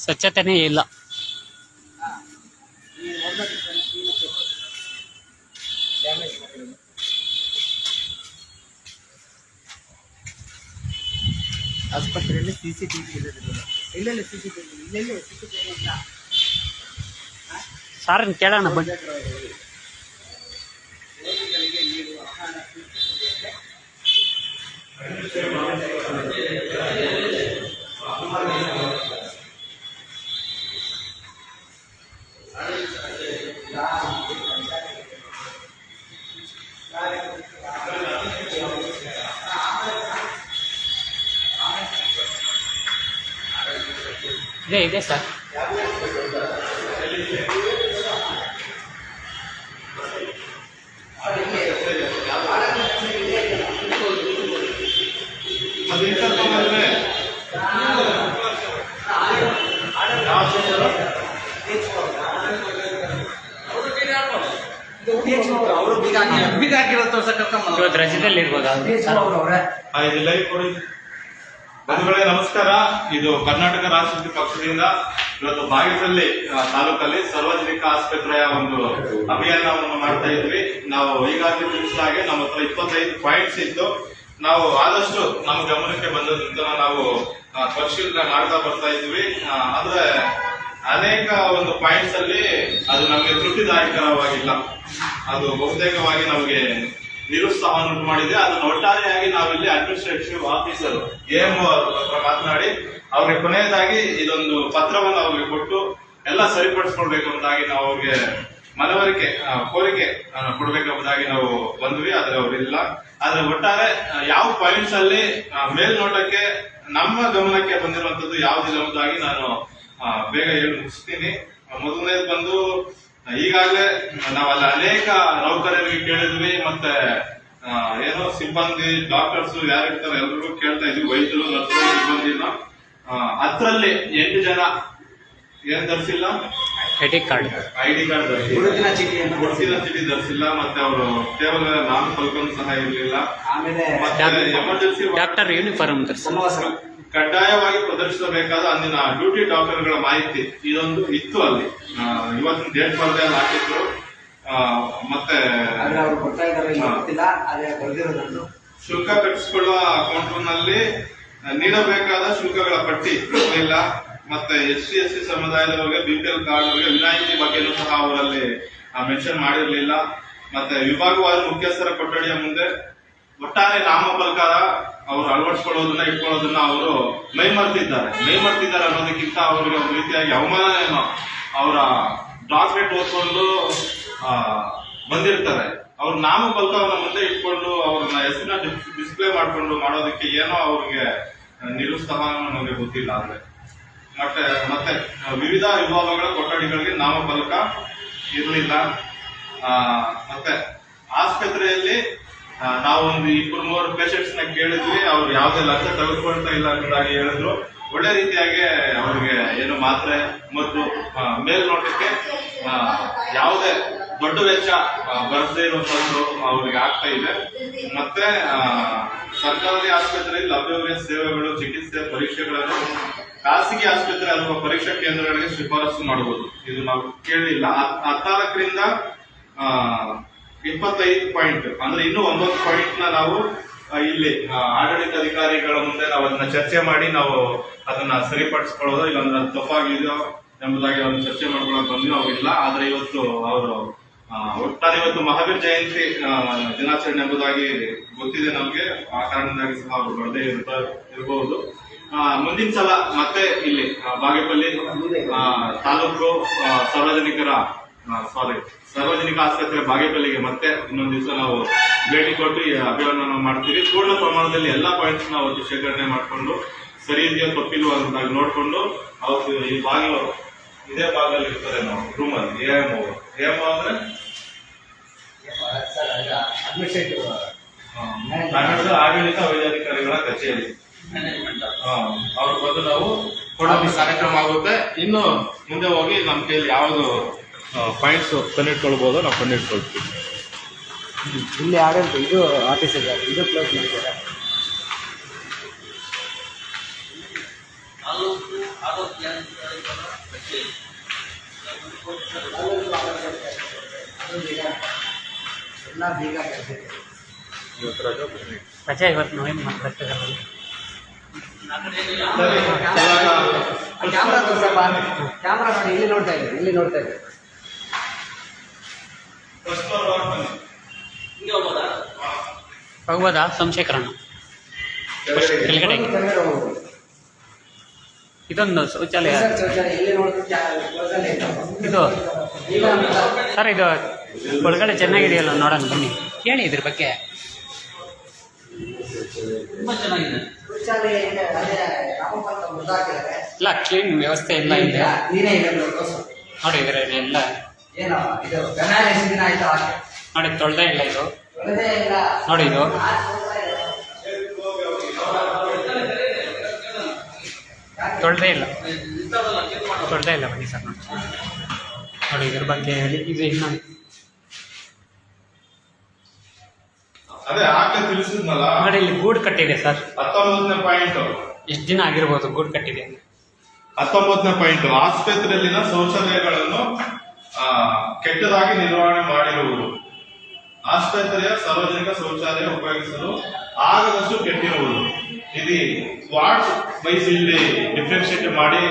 ಸ್ವಚ್ಛತೆನೇ ಇಲ್ಲ. ಆಸ್ಪತ್ರೆಯಲ್ಲಿ CCTV ಇಲ್ಲದಿಲ್ಲ. ಎಲ್ಲೆಲ್ಲಿ CCTV ಇಲ್ಲೆಲ್ಲಿ CCTV ಇಲ್ಲ. ಸಾರನ್ನು ಕೇಳೋಣ ಬನ್ನಿ. ಇದೆ ಸರ್. ಅವರು ಬೀಗ ಹಾಕಿರೋ ಇವತ್ತು ರಜದಲ್ಲಿ ಇರ್ಬೋದಾ? ಇದು ಲೈವ್ ಕೊಡಿ. ಬಂಧುಗಳೇ ನಮಸ್ಕಾರ. ಇದು ಕರ್ನಾಟಕ ರಾಷ್ಟ್ರೀಯ ಪಕ್ಷದಿಂದ ಇವತ್ತು ಬಾಗೇಪಲ್ಲಿ ತಾಲೂಕಲ್ಲಿ ಸಾರ್ವಜನಿಕ ಆಸ್ಪತ್ರೆಯ ಒಂದು ಅಭಿಯಾನವನ್ನು ಮಾಡ್ತಾ ಇದ್ವಿ. ನಾವು ಈಗಾಗಲೇ ತಿಳಿಸಿದ ಹಾಗೆ ನಮ್ಮ ಹತ್ರ 25 ಪಾಯಿಂಟ್ಸ್ ಇತ್ತು. ನಾವು ಆದಷ್ಟು ನಮ್ಮ ಗಮನಕ್ಕೆ ಬಂದದ್ರಿಂದ ನಾವು ಪರಿಶೀಲನೆ ಮಾಡ್ತಾ ಬರ್ತಾ ಇದ್ವಿ. ಆದ್ರೆ ಅನೇಕ ಒಂದು ಪಾಯಿಂಟ್ಸ್ ಅಲ್ಲಿ ಅದು ನಮಗೆ ತೃಪ್ತಿದಾಯಕರವಾಗಿಲ್ಲ. ಅದು ಬಹುತೇಕವಾಗಿ ನಮಗೆ ನಿರುತ್ಸಾಹವನ್ನು ಮಾಡಿದೆ. ಅದನ್ನು ಒಟ್ಟಾರೆಯಾಗಿ ನಾವಿಲ್ಲಿ ಅಡ್ಮಿನಿಸ್ಟ್ರೇಟಿವ್ ಆಫೀಸರ್ AM ಮಾತನಾಡಿ ಅವ್ರಿಗೆ ಕೊನೆಯದಾಗಿ ಇದೊಂದು ಪತ್ರವನ್ನು ಅವ್ರಿಗೆ ಕೊಟ್ಟು ಎಲ್ಲ ಸರಿಪಡಿಸ್ಕೊಳ್ಬೇಕು ಎಂಬುದಾಗಿ ನಾವು ಅವ್ರಿಗೆ ಮನವರಿಕೆ ಕೋರಿಕೆ ಕೊಡ್ಬೇಕೆಂಬುದಾಗಿ ನಾವು ಬಂದ್ವಿ. ಆದ್ರೆ ಅವರಿಲ್ಲ. ಆದ್ರೆ ಒಟ್ಟಾರೆ ಯಾವ ಪಾಯಿಂಟ್ಸ್ ಅಲ್ಲಿ ಮೇಲ್ನೋಟಕ್ಕೆ ನಮ್ಮ ಗಮನಕ್ಕೆ ಬಂದಿರುವಂತದ್ದು ಯಾವುದಿಲ್ಲ ಎಂಬುದಾಗಿ ನಾನು ಬೇಗ ಹೇಳಿ ಮುಗಿಸ್ತೀನಿ. ಮೊದಲನೇದು ಬಂದು ಈಗಾಗಲೇ ನಾವಲ್ಲಿ ಅನೇಕ ನೌಕರರಿಗೆ ಕೇಳಿದ್ವಿ, ಮತ್ತೆ ಏನೋ ಸಿಬ್ಬಂದಿ ಡಾಕ್ಟರ್ಸ್ ಯಾರಿರ್ತಾರೆ ಎಲ್ರಿಗೂ ಕೇಳ್ತಾ ಇದ್ವಿ, ವೈದ್ಯರು ನರ್ಸರು ಸಿಬ್ಬಂದಿನ. ಅದರಲ್ಲಿ 8 ಜನ ಏನ್ ಧರಿಸಿಲ್ಲ, ಐಡಿ ಕಾರ್ಡ್ ಗುರುತಿನ ಚೀಟಿಯನ್ನು ಗುರುತಿನ ಚೀಟಿ ಧರಿಸಿಲ್ಲ, ಮತ್ತೆ ಅವರು ಕೇವಲ ನಾಮಫಲಕವನ್ನು ಸಹ ಇರಲಿಲ್ಲ. ಆಮೇಲೆ ಮತ್ತೆ ಎಮರ್ಜೆನ್ಸಿ ಡಾಕ್ಟರ್ ಯೂನಿಫಾರ್ಮ್ ಸನ್ನಿವಾಸ ಕಡ್ಡಾಯವಾಗಿ ಪ್ರದರ್ಶಿಸಬೇಕಾದ ಅಂದಿನ ಡ್ಯೂಟಿ ಡಾಕ್ಟರ್ಗಳ ಮಾಹಿತಿ ಇದೊಂದು ಇತ್ತು ಅಲ್ಲಿ. ಇವತ್ತಿನ ಡೇಟ್ ಬರದೆ ಅಲ್ಲಿ ಹಾಕಿದ್ರು. ಮತ್ತೆ ಆದ್ರೆ ಅವ್ರು ಕೊಡ್ತಾ ಇದ್ದಾರೆ ಇಲ್ಲ ಗೊತ್ತಿಲ್ಲ, ಅದೇ ಬರ್ದಿರೋದನ್ನು ಶುಲ್ಕ ಕಟ್ಟಿಸಿಕೊಳ್ಳುವ ಕೌಂಟರ್ನಲ್ಲಿ ನೀಡಬೇಕಾದ ಶುಲ್ಕಗಳ ಪಟ್ಟಿ ಇಲ್ಲ. ಮತ್ತೆ SC ಸಮುದಾಯದವರಿಗೆ BPL ಕಾರ್ಡ್ಗಳಿಗೆ ವಿನಾಯಿತಿ ಬಗ್ಗೆನೂ ಸಹ ಅವರಲ್ಲಿ ಮೆನ್ಷನ್ ಮಾಡಿರಲಿಲ್ಲ. ಮತ್ತೆ ವಿಭಾಗವಾದ ಮುಖ್ಯಸ್ಥರ ಕೊಠಡಿಯ ಮುಂದೆ ಒಟ್ಟಾರೆ ನಾಮಫಲಕಾರ ಅವರು ಅಳವಡಿಸ್ಕೊಳ್ಳೋದನ್ನ ಇಟ್ಕೊಳ್ಳೋದನ್ನ ಅವರು ಮೈಮರ್ತಿದ್ದಾರೆ ಅನ್ನೋದಕ್ಕಿಂತ ಅವರಿಗೆ ಒಂದು ರೀತಿಯಾಗಿ ಅವಮಾನ ಏನೋ. ಅವರ ಡಾಕ್ಟರೇಟ್ ಓದ್ಕೊಂಡು ಬಂದಿರ್ತಾರೆ, ಅವ್ರ ನಾಮಫಲಕವನ್ನ ಮುಂದೆ ಇಟ್ಕೊಂಡು ಅವ್ರನ್ನ ಹೆಸರನ್ನ ಡಿಸ್ಪ್ಲೇ ಮಾಡ್ಕೊಂಡು ಮಾಡೋದಕ್ಕೆ ಏನೋ ಅವ್ರಿಗೆ ನಿರುತ್ಸಾಹ ನಮಗೆ ಗೊತ್ತಿಲ್ಲ. ಅಂದ್ರೆ ಮತ್ತೆ ವಿವಿಧ ವಿಭಾಗಗಳ ಕೊಠಡಿಗಳಿಗೆ ನಾಮಫಲಕ ಇರಲಿಲ್ಲ. ಮತ್ತೆ ಆಸ್ಪತ್ರೆಯಲ್ಲಿ ನಾವು ಒಂದು 2-3 ಪೇಷಂಟ್ಸ್ ನ ಕೇಳಿದ್ವಿ, ಅವ್ರು ಯಾವುದೇ ಲಂಚ ತೆಗೆದುಕೊಳ್ತಾ ಇಲ್ಲ ಅನ್ನೋದಾಗಿ ಹೇಳಿದ್ರು. ಒಳ್ಳೆ ರೀತಿಯಾಗಿ ಅವ್ರಿಗೆ ಏನು ಮಾತ್ರೆ ಮತ್ತು ಮೇಲ್ನೋಟಕ್ಕೆ ಯಾವುದೇ ದೊಡ್ಡ ವೆಚ್ಚ ಬರದೇ ಇರುವಂತದ್ದು ಅವ್ರಿಗೆ ಆಗ್ತಾ ಇದೆ. ಮತ್ತೆ ಸರ್ಕಾರಿ ಆಸ್ಪತ್ರೆಯಲ್ಲಿ ಲಭ್ಯವಿರುವ ಸೇವೆಗಳು, ಚಿಕಿತ್ಸೆ, ಪರೀಕ್ಷೆಗಳನ್ನು ಖಾಸಗಿ ಆಸ್ಪತ್ರೆ ಅಥವಾ ಪರೀಕ್ಷಾ ಕೇಂದ್ರಗಳಿಗೆ ಶಿಫಾರಸು ಮಾಡಬಹುದು. ಇದು ನಾವು ಕೇಳಿಲ್ಲ. 14ರಿಂದ 25 ಪಾಯಿಂಟ್ ಅಂದ್ರೆ ಇನ್ನೂ 9 ಪಾಯಿಂಟ್ ನಾವು ಇಲ್ಲಿ ಆಡಳಿತಾಧಿಕಾರಿಗಳ ಮುಂದೆ ನಾವು ಅದನ್ನ ಚರ್ಚೆ ಮಾಡಿ ನಾವು ಅದನ್ನ ಸರಿಪಡಿಸ್ಕೊಳ್ಳೋದು, ಇಲ್ಲಾಂದ್ರೆ ಅದು ತಪ್ಪಾಗಿದೆಯೋ ಎಂಬುದಾಗಿ ಅವ್ರನ್ನ ಚರ್ಚೆ ಮಾಡ್ಕೊಳ್ಳೋಕೆ ಬಂದ್ವಿ. ಅವ್ರಿಲ್ಲ. ಆದ್ರೆ ಇವತ್ತು ಅವರು ಒಟ್ಟಾರೆ ಇವತ್ತು ಮಹಾವೀರ್ ಜಯಂತಿ ದಿನಾಚರಣೆ ಎಂಬುದಾಗಿ ಗೊತ್ತಿದೆ ನಮ್ಗೆ. ಆ ಕಾರಣದಿಂದಾಗಿ ಸಹ ಅವರು ಬರದೇ ಇರಬಹುದು. ಮುಂದಿನ ಸಲ ಮತ್ತೆ ಇಲ್ಲಿ ಬಾಗೇಪಲ್ಲಿ ತಾಲೂಕು ಸಾರ್ವಜನಿಕ ಆಸ್ಪತ್ರೆ ಬಾಗೇಪಲ್ಲಿಗೆ ಮತ್ತೆ ಇನ್ನೊಂದು ದಿವಸ ನಾವು ಭೇಟಿ ಕೊಟ್ಟು ಈ ಅಭಿಯಾನ ಮಾಡ್ತೀವಿ. ಪೂರ್ಣ ಪ್ರಮಾಣದಲ್ಲಿ ಎಲ್ಲಾ ಪಾಯಿಂಟ್ಸ್ ನಾವು ಶೇಖರಣೆ ಮಾಡಿಕೊಂಡು ಸರಿ ಇದೆಯೋ ತಪ್ಪಿಲ್ವೋ ಅಂತ ನೋಡ್ಕೊಂಡು ಅವ್ರು ಈ ಇದೇ ಭಾಗದಲ್ಲಿ ಇರ್ತಾರೆ ನಾವು ರೂಮಲ್ಲಿ. AMO ಅಂದ್ರೆ ಆಡಳಿತ ವೈದ್ಯಾಧಿಕಾರಿಗಳ ಕಚೇರಿ. ಅವ್ರ ಬಂದು ನಾವು ಕೊಡೋದು ಕಾರ್ಯಕ್ರಮ ಆಗುತ್ತೆ. ಇನ್ನು ಮುಂದೆ ಹೋಗಿ ನಮ್ಮ ಕೈಯಲ್ಲಿ ಯಾವುದು ಪಾಯಿಂಟ್ಸ್ ಕಂಡಿಟ್ಕೊಳ್ಬೋದು ನಾವು ಕಂಡಿಟ್ಕೊಳ್ತೀವಿ. ಇಲ್ಲಿ ಆಡಳಿತ ಇದು ಆಫೀಸ್ ಇದೆ, ಇದು ಕ್ಲೋಸ್ ಮಾಡಿದ್ದಾರೆ. ಎಲ್ಲ ಬೀಗ ರಜೆ ಇವತ್ತು ನೋವೇನು ಮಾಡ್ತಾರೆ. ಕ್ಯಾಮ್ರಾ ತೋರ್ಸಪ್ಪ, ಕ್ಯಾಮ್ರಾ ನೋಡಿ, ಇಲ್ಲಿ ನೋಡ್ತಾ ಇದ್ದಾರೆ. ಹೋಗ್ಬೋದಾ ಸೋಮಶೇಖರಣ್ಣ? ಕೆಳಗಡೆ ಇದೊಂದು ಶೌಚಾಲಯ ಇಲ್ಲಿ ನೋಡಿದ್ರೆ ಇದು ಸರ್, ಇದು ಒಳಗಡೆ ಚೆನ್ನಾಗಿದೆಯಲ್ಲ, ನೋಡೋಣ ಬನ್ನಿ, ಹೇಳಿ ಇದ್ರ ಬಗ್ಗೆ. ತುಂಬಾ ಚೆನ್ನಾಗಿದೆ. ಶೌಚಾಲಯ ಇದೆ, ಅದೇ ನಾಮಫಲಕ ಮುರಿದಾಕಿದ್ದಾರೆ. ಇಲ್ಲ, ಕ್ಲೀನ್ ವ್ಯವಸ್ಥೆ ಇಲ್ಲ ಇದೆ. ನೀನೇ ಇದೆ ನೋಡಿ ಇದ್ರೆ ಎಲ್ಲ ಏನೋ ಇದು ಗಣಾಯ ಎಷ್ಟು ದಿನ ಆಯ್ತು ಹಾಕಿ ನೋಡಿ, ತೊಳ್ದೇ ಇಲ್ಲ ಇದು. ತೊಳೆದೇ ಇಲ್ಲ ನೋಡಿ ಇದು ತೊಳ್ದೇ ಇಲ್ಲ ಬನ್ನಿ ಸರ್. ನೋಡಿ ಇದ್ರ ಬಗ್ಗೆ ಹೇಳಿ. ಇದು ಇನ್ನೊಂದು ಅದೇ ಆಗ್ಲೇ ತಿಳಿಸಿದ್ನಲ್ಲ. ನೋಡಿ ಇಲ್ಲಿ ಗೂಡು ಕಟ್ಟಿದೆ ಸರ್. 19ನೇ ಪಾಯಿಂಟ್ ಎಷ್ಟು ದಿನ ಆಗಿರ್ಬೋದು ಗೂಡು ಕಟ್ಟಿದೆ? 19ನೇ ಪಾಯಿಂಟ್ ಆಸ್ಪತ್ರೆಯಲ್ಲಿನ ಶೌಚಾಲಯಗಳನ್ನು ಕೆಟ್ಟದಾಗಿ ನಿರ್ವಹಣೆ ಮಾಡಿರುವುದು, ಆಸ್ಪತ್ರೆಯ ಸಾರ್ವಜನಿಕ ಶೌಚಾಲಯ ಉಪಯೋಗಿಸಲು ಆಗದಷ್ಟು ಕೆಟ್ಟಿರುವುದು. ಇದು ವಾರ್ಡ್ಸ್ ವೈಸ್ ಇಲ್ಲಿ ಡಿಫ್ರೆನ್ಶಿಯೇಟ್ ಮಾಡಿ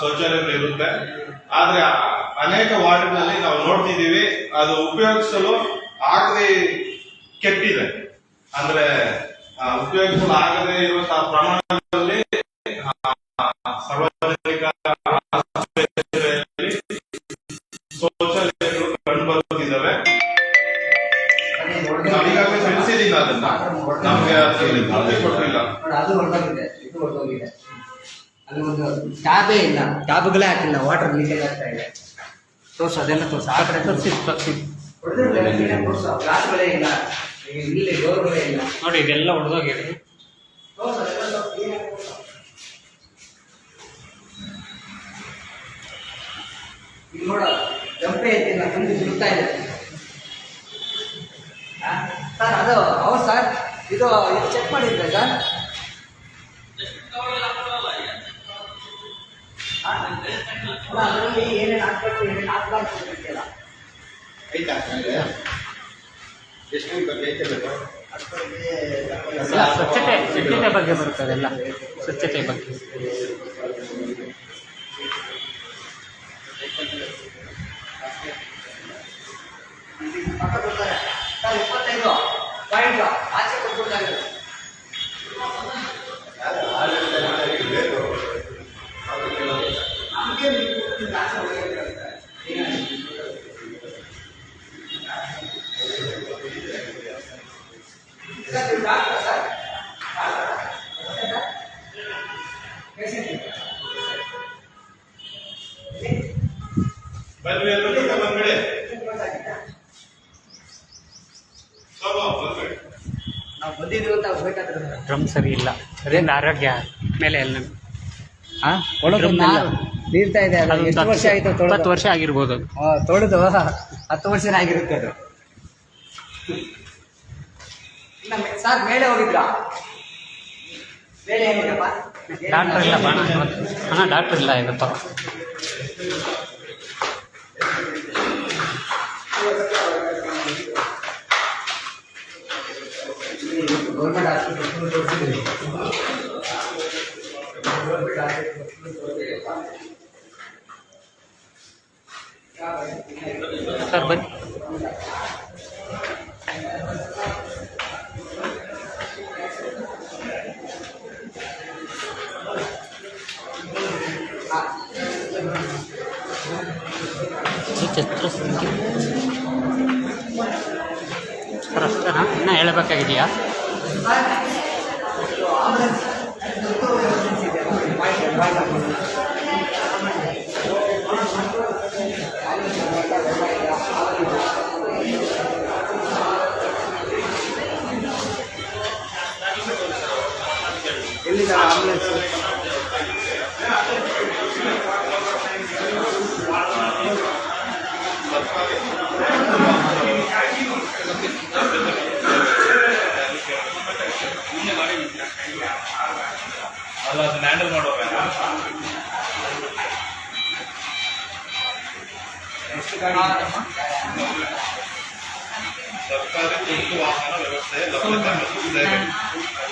ಶೌಚಾಲಯಗಳು ಇರುತ್ತೆ. ಆದ್ರೆ ಅನೇಕ ವಾರ್ಡ್ಗಳಲ್ಲಿ ನಾವು ನೋಡ್ತಿದ್ದೀವಿ ಅದು ಉಪಯೋಗಿಸಲು ಆಗದೆ ಕೆಟ್ಟಿದೆ. ಅಂದ್ರೆ ಉಪಯೋಗಿಸಲು ಆಗದೆ ಇರುವಂತಹ ಪ್ರಮಾಣದಲ್ಲಿ ಸಾರ್ವಜನಿಕ ಆಸ್ಪತ್ರೆಯಲ್ಲಿ ನಮ್ಗೆ ಅದು ಬುದ್ಧಿ ಕೊಟ್ಟಿಲ್ಲ. ನೋಡಿ ಅದು ಹೊರಟೋಗಿದೆ, ಇದು ಹೊರಟೋಗಿದೆ. ಅಲ್ಲಿ ಒಂದು ಟ್ಯಾಬೇ ಇಲ್ಲ, ಟ್ಯಾಬ್ಗಳೇ ಹಾಕಿಲ್ಲ, ವಾಟರ್ ಲೀಕೇಜ್ ಆಗ್ತಾ ಇದೆ. ತೋರ್ಸು, ಅದೆಲ್ಲ ತೋರ್ಸು. ಆ ಕಡೆ ತೋರಿಸಿ ತೋರ್ಸು, ಗ್ಲಾಸ್ಗಳೇ ಇಲ್ಲ, ಇಲ್ಲಿ ಡೋರ್ಗಳೇ ಇಲ್ಲ. ನೋಡಿ ಇದೆಲ್ಲ ಹೊಡೆದೋಗಿದೆ. ತೋರ್ಸು, ಅದೆಲ್ಲ ತೋರ್ಸು, ಕ್ಲೀನಾಗಿ ತೋರ್ಸು. ಇಲ್ಲಿ ನೋಡ, ಜಂಪೆ ಐತಿಲ್ಲ, ತುಂಬಿ ತಿರುಗ್ತಾ ಇದೆ. ಸರ್ ಅದು ಹೌದು ಸರ್, ಇದು ಚೆಕ್ ಮಾಡಿದ್ರೆ ಸರ್. ಅದರಲ್ಲಿ ಏನೇನು ಹಾಕ್ಬೇಕು, ಏನೇನು ಹಾಕ್ಬಾರ್ದು ಅಂತಿಲ್ಲ. ಐತಾ ಎಷ್ಟು ಐತೆ ಬೇಕು? ಎಲ್ಲ ಸ್ವಚ್ಛತೆ ಬಗ್ಗೆ ಬರುತ್ತೆ, ಅದೆಲ್ಲ ಸ್ವಚ್ಛತೆ ಬಗ್ಗೆ. ಪಕ್ಕ ಕೊಡ್ತಾರೆ ಸರ್, 25 ಪಾಯಿಂಟ್ ಆಚೆ ಕೊಟ್ಬಿಡ್ತಾರೆ. ನಮಗೆ ಆಚೆ ಹೋಗಿರ್ತಾರೆ. ಸರ್ ನೀವು ಡಾಕ್ಟರ್ ಸರ್? ಬನ್ನಿ ಎಲ್ಲರೂ ಬಂದ್ಬಿಡಿ. ಬಂದ್ಬಿಡಿ. ನಾವು ಬಂದಿದ್ದೀವಿ ಅಂತ ಬೇಕಾದ್ರೆ ಡ್ರಮ್ ಸರಿ ಇಲ್ಲ, ಅದರಿಂದ ಆರೋಗ್ಯ ಮೇಲೆ ಎಲ್ಲ ನೀರ್ತಾ ಇದೆ. ಅದು ಎಷ್ಟು ವರ್ಷ ಆಯಿತು? 20 ವರ್ಷ ಆಗಿರ್ಬೋದು ಅದು. ತೊಳೆದು 10 ವರ್ಷನೇ ಆಗಿರುತ್ತೆ ಅದು. ಸರ್ ಮೇಲೆ ಹೋಗಿದ್ರಾ? ಮೇಲೆ ಏನಿದೆಪ್ಪ? ಡಾಕ್ಟರ್ ಇಲ್ಲ ಬಾಣ. ಹಾಂ ಡಾಕ್ಟರ್ ಇಲ್ಲ ಇವತ್ತು. Government hospital ತೋರಿಸಿದ್ದೀವಿ. ಸರ್ ಬನ್ನಿ. ಚಿತ್ರಸಂಖ್ಯೆ ಸರ್ ಅಷ್ಟೇನಾ? ಇನ್ನೂ ಹೇಳಬೇಕಾಗಿದೆಯಾ? ಎಲ್ಲಿದೆ ಆಂಬುಲೆನ್ಸ್? ಅಲ್ಲ ಅದನ್ನ ಹ್ಯಾಂಡಲ್ ಮಾಡೋಕೆ ಸರ್ಕಾರಿ ತುರ್ತು ವಾಹನ ವ್ಯವಸ್ಥೆ ಲಭ್ಯತೆ ಮತ್ತು ಸೇವೆ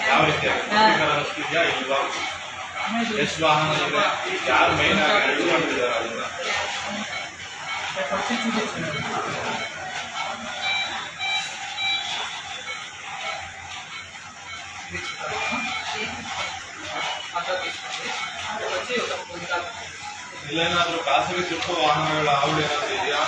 ಯಾವ ರೀತಿಯಾಗಿ ಇದೆಯಾ ಇಲ್ವಾ, ಎಷ್ಟು ವಾಹನ ಇದೆ, ಯಾರು ಮೈನ್ ಆಗಿ ಹ್ಯಾಂಡಲ್ ಮಾಡ್ತಿದ್ದಾರೆ ಅದನ್ನ. ಇಲ್ಲೇನಾದ್ರೂ ಖಾಸಗಿ ತುರ್ತು ವಾಹನಗಳ ಹಾವಳಿ ಏನಾದ್ರು ಇದೆಯಾ?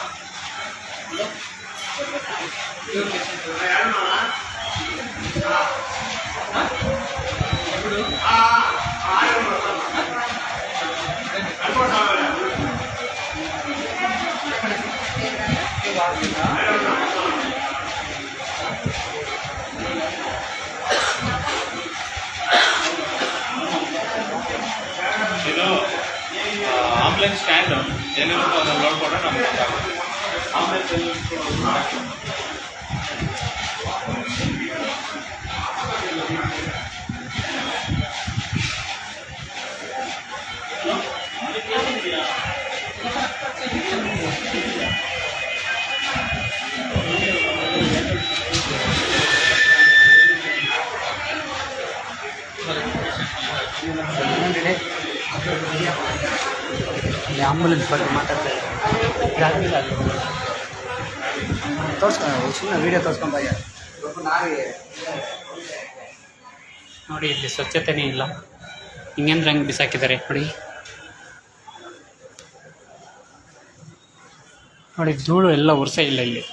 ಇದು ಆಂಬುಲೆನ್ಸ್ ಸ್ಟ್ಯಾಂಡ್ ಏನಿರುತ್ತೋ ಅದನ್ನು ನೋಡ್ಕೊಂಡ್ರೆ ನಮ್ಗೆ ಗೊತ್ತಾಗುತ್ತೆ. ಆಂಬುಲೆನ್ಸ್ ಎಲ್ಲಿ ಇಲ್ಲಿ ಆಂಬುಲೆನ್ಸ್ ಬಗ್ಗೆ ಮಾತಾಡ್ತಾ ಇದ್ದಾರೆ. ತೋರಿಸ್ಕೊಂಡು ಸುಮ್ಮನೆ ವೀಡಿಯೋ ತೋರಿಸ್ಕೊಂಬ. ನೋಡಿ ಇಲ್ಲಿ ಸ್ವಚ್ಛತೆನೇ ಇಲ್ಲ, ಹಿಂಗೇಂದ್ರೆ ಹಂಗೆ ಬಿಸಾಕಿದ್ದಾರೆ ನೋಡಿ. ನೋಡಿ ಧೂಳು ಎಲ್ಲ ವರ್ಷ ಇಲ್ಲ ಇಲ್ಲಿ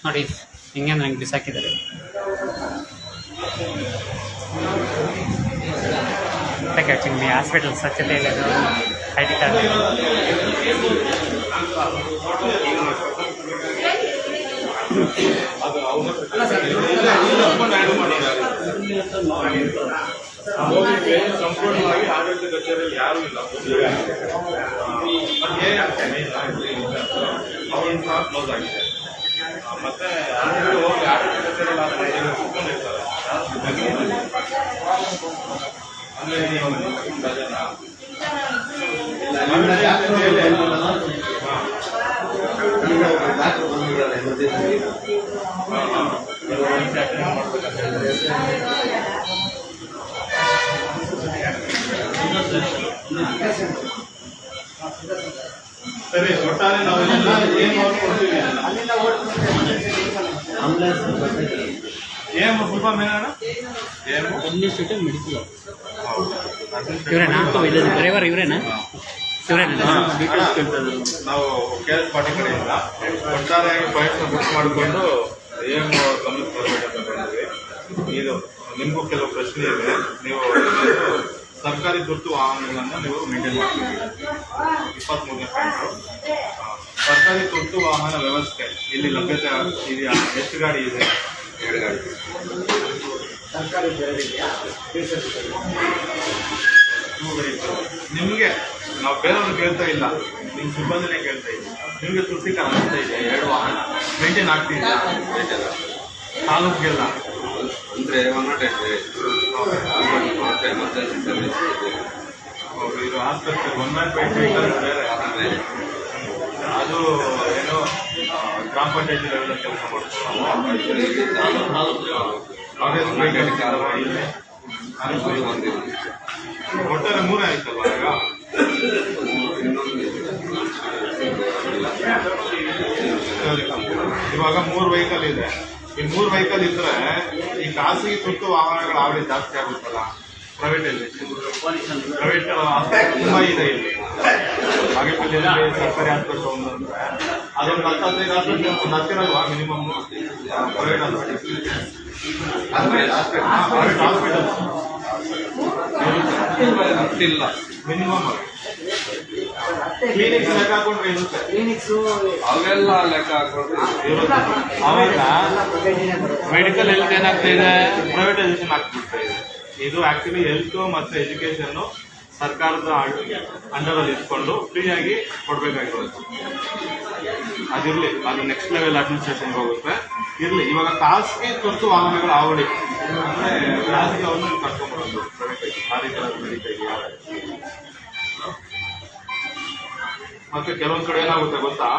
ನೋಡಿ. ಹಿಂಗೆ ನಂಗೆ ಬಿಸಾಕಿದ್ದಾರೆ. ಕ್ಯಾಚಿಂಗ್ ಮೀ ಹಾಸ್ಪಿಟಲ್ ಸ್ವಚ್ಛತೆ ಇಲ್ಲ, ಐ ಡಿ ಕಾರ್ಡ್. ಅದು ಅವ್ರ ಸಂಪೂರ್ಣವಾಗಿ ಆಡಳಿತ ಕಚೇರಿಯಲ್ಲಿ ಯಾರೂ ಇಲ್ಲ. ಅವ್ರನ್ನ ಸಹ ಕ್ಲೋಸ್ ಆಗಿದೆ. ಮತ್ತೆ ಹೋಗಿ ಆಡಳಿತ ಕಚೇರಿಯಲ್ಲಿ ಕುತ್ಕೊಂಡಿರ್ತಾರೆ. ಅಂದ್ರೆ ಸರಿ, ಒಟ್ಟಾರೆ ನಾವೆಲ್ಲ ಏನು ಮಾಡ್ಕೊಡ್ತೀವಿ ಏನು ಫುಲ್ ಫಾರ್ಮ್ ಏನಣ್ಣ? ಏನು ಇವರೇನಾ ಡ್ರೈವರ್ ಇವರೇನಾ? ನಾವು KS ಪಾರ್ಟಿ ಕಡೆಯಿಂದ ಒಟ್ಟಾರೆಯಾಗಿ ಪಾಯಿಂಟ್ಸ್ನ ಬುಕ್ ಮಾಡಿಕೊಂಡು ಏನು ಗಮನಕ್ಕೆ ಬರಬೇಕಂತ ಬಂದಿದ್ವಿ. ಇದು ನಿಮಗೂ ಕೆಲವು ಪ್ರಶ್ನೆ ಇದೆ. ನೀವು ಸರ್ಕಾರಿ ತುರ್ತು ವಾಹನಗಳನ್ನು ನೀವು ಮೇಂಟೈನ್ ಮಾಡ್ತೀವಿ. 23ನೇ ಪಾಯಿಂಟು, ಸರ್ಕಾರಿ ತುರ್ತು ವಾಹನ ವ್ಯವಸ್ಥೆ ಇಲ್ಲಿ ಲಭ್ಯತೆ ಇದೆಯಾ? ಎಷ್ಟು ಗಾಡಿ ಇದೆ? 2 ಗಾಡಿ. ಸರ್ಕಾರಿ ಇದೆಯಾ? ನಿಮಗೆ ನಾವು ಬೇರೆಯವ್ರು ಕೇಳ್ತಾ ಇಲ್ಲ, ನಿಮ್ಮ ಸಿಬ್ಬಂದಿನೇ ಕೇಳ್ತಾ ಇದ್ದೀವಿ. ನಿಮಗೆ ತೃಪ್ತಿಕರ ಅನಿಸ್ತಾ ಇದೆ 2 ವಾಹನ ಮೇಂಟೈನ್ ಆಗ್ತಿದೆ ತಾಲೂಕಿಗೆಲ್ಲ? ಅಂದರೆ 108 ಎಮರ್ಜೆನ್ಸಿ ಸರ್ವಿಸ್ ಹೌದು, ಇದು ಆಸ್ಪತ್ರೆ 108 ವೆಹಿಕಲ್ ಬೇರೆ. ಅದು ಏನೋ ಗ್ರಾಮ ಪಂಚಾಯತಿ ಲೆವೆಲ್ ಕೆಲಸ ಮಾಡ್ತಾರೆ. ಒಟ್ಟಾರೆ 3 ಆಯ್ತಲ್ವ ಈಗ? ಇವಾಗ 3 ವೆಹಿಕಲ್ ಇದೆ. ಈ 3 ವೆಹಿಕಲ್ ಇದ್ರೆ ಈ ಖಾಸಗಿ ತುರ್ತು ವಾಹನಗಳ ಆವಳಿ ಜಾಸ್ತಿ ಆಗುತ್ತಲ್ಲ. ಪ್ರೈವೇಟ್ ತುಂಬಾ ಇದೆ ಇಲ್ಲಿ. ಬಾಗೇಪಲ್ಲಿಯಲ್ಲಿ ಸರ್ಕಾರಿ ಆಸ್ಪತ್ರೆ ಒಂದು ಅಂದ್ರೆ ಅದೊಂದು 10-15 ಆಸ್ಪತ್ರೆ ಒಂದು ಹತ್ತಿರಲ್ವಾ ಮಿನಿಮಮ್? ಪ್ರೈವೇಟ್ ಹಾಸ್ಪಿಟಲ್ ಇಲ್ಲ ಮಿನಿಮಮ್. ಕ್ಲಿನಿಕ್ಸ್ ಲೆಕ್ಕ ಹಾಕೊಂಡ್ರೆ ಇರುತ್ತೆ. ಕ್ಲಿನಿಕ್ಸು ಅವೆಲ್ಲ ಲೆಕ್ಕ ಹಾಕೊಂಡ್ರೆ ಅವಾಗ ಮೆಡಿಕಲ್ ಹೆಲ್ತ್ ಏನಾಗ್ತಾ ಇದೆ? ಪ್ರೈವೇಟೈಸೇಷನ್ ಆಗ್ಬಿಡ್ತಾ ಇದೆ. ಇದು ಆಕ್ಚುಲಿ ಹೆಲ್ತ್ ಮತ್ತು ಎಜುಕೇಶನ್ ಸರ್ಕಾರದ ಅಂಡರಲ್ಲಿ ಇಟ್ಕೊಂಡು ಫ್ರೀಯಾಗಿ ಕೊಡಬೇಕಾಗಿರೋದು. ಅದಿರಲಿ, ಅದು ನೆಕ್ಸ್ಟ್ ಲೆವೆಲ್ ಅಡ್ಮಿನಿಸ್ಟ್ರೇಷನ್ಗೆ ಹೋಗುತ್ತೆ. ಇರಲಿ, ಇವಾಗ ಖಾಸಗಿ ತುರ್ತು ವಾಹನಗಳ ಆವಳಿ ಅಂದರೆ ಖಾಸಗಿ ಅವ್ರನ್ನ ಕರ್ಕೊಂಡ್ಬರೋದು ಪ್ರೈವೇಟ್ ಆ ರೀತಿ ನಡೀತಾ ಇದೆಯಾ? ಮತ್ತೆ ಕೆಲವೊಂದು ಕಡೆ ಏನಾಗುತ್ತೆ ಗೊತ್ತಾ?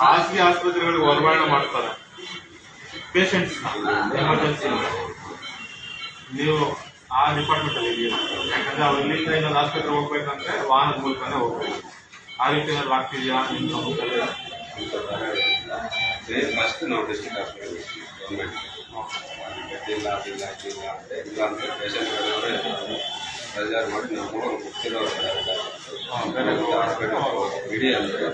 ಖಾಸಗಿ ಆಸ್ಪತ್ರೆಗಳಿಗೆ ವರ್ಗಾವಣೆ ಮಾಡ್ತಾರೆ ಪೇಷಂಟ್ಸ್ನ ಎಮರ್ಜೆನ್ಸಿ. ನೀವು ಆ ಡಿಪಾರ್ಟ್ಮೆಂಟಲ್ಲಿ ಇದೆಯಲ್ಲ, ಯಾಕಂದ್ರೆ ಅವ್ರು ಇಲ್ಲಿಂದ ಇನ್ನೊಂದು ಆಸ್ಪತ್ರೆಗೆ ಹೋಗ್ಬೇಕಂದ್ರೆ ವಾಹನದ ಮೂಲಕನೇ ಹೋಗ್ಬೇಕು. ಆ ರೀತಿ ಏನಾದ್ರು ಆಗ್ತಿದೆಯಾ ನಿಮ್ಮ ಸಮುದಾಯದಲ್ಲಿ? ಫಸ್ಟ್ ನಾವು ಡಿಸ್ಟ್ರಿಕ್ಟ್ ಹಾಸ್ಪಿಟಲ್ ಗೌರ್ಮೆಂಟ್ ಇಲ್ಲ ಇಲ್ಲ ಇಲ್ಲ ಇಲ್ಲ ಅಂತ ಪೇಷಂಟ್ಗಳವರೇ ಪ್ರಚಾರ ಮಾಡಿ ನಾವು ಗೊತ್ತಿರೋರು ಇಡೀ ಅಂದರೆ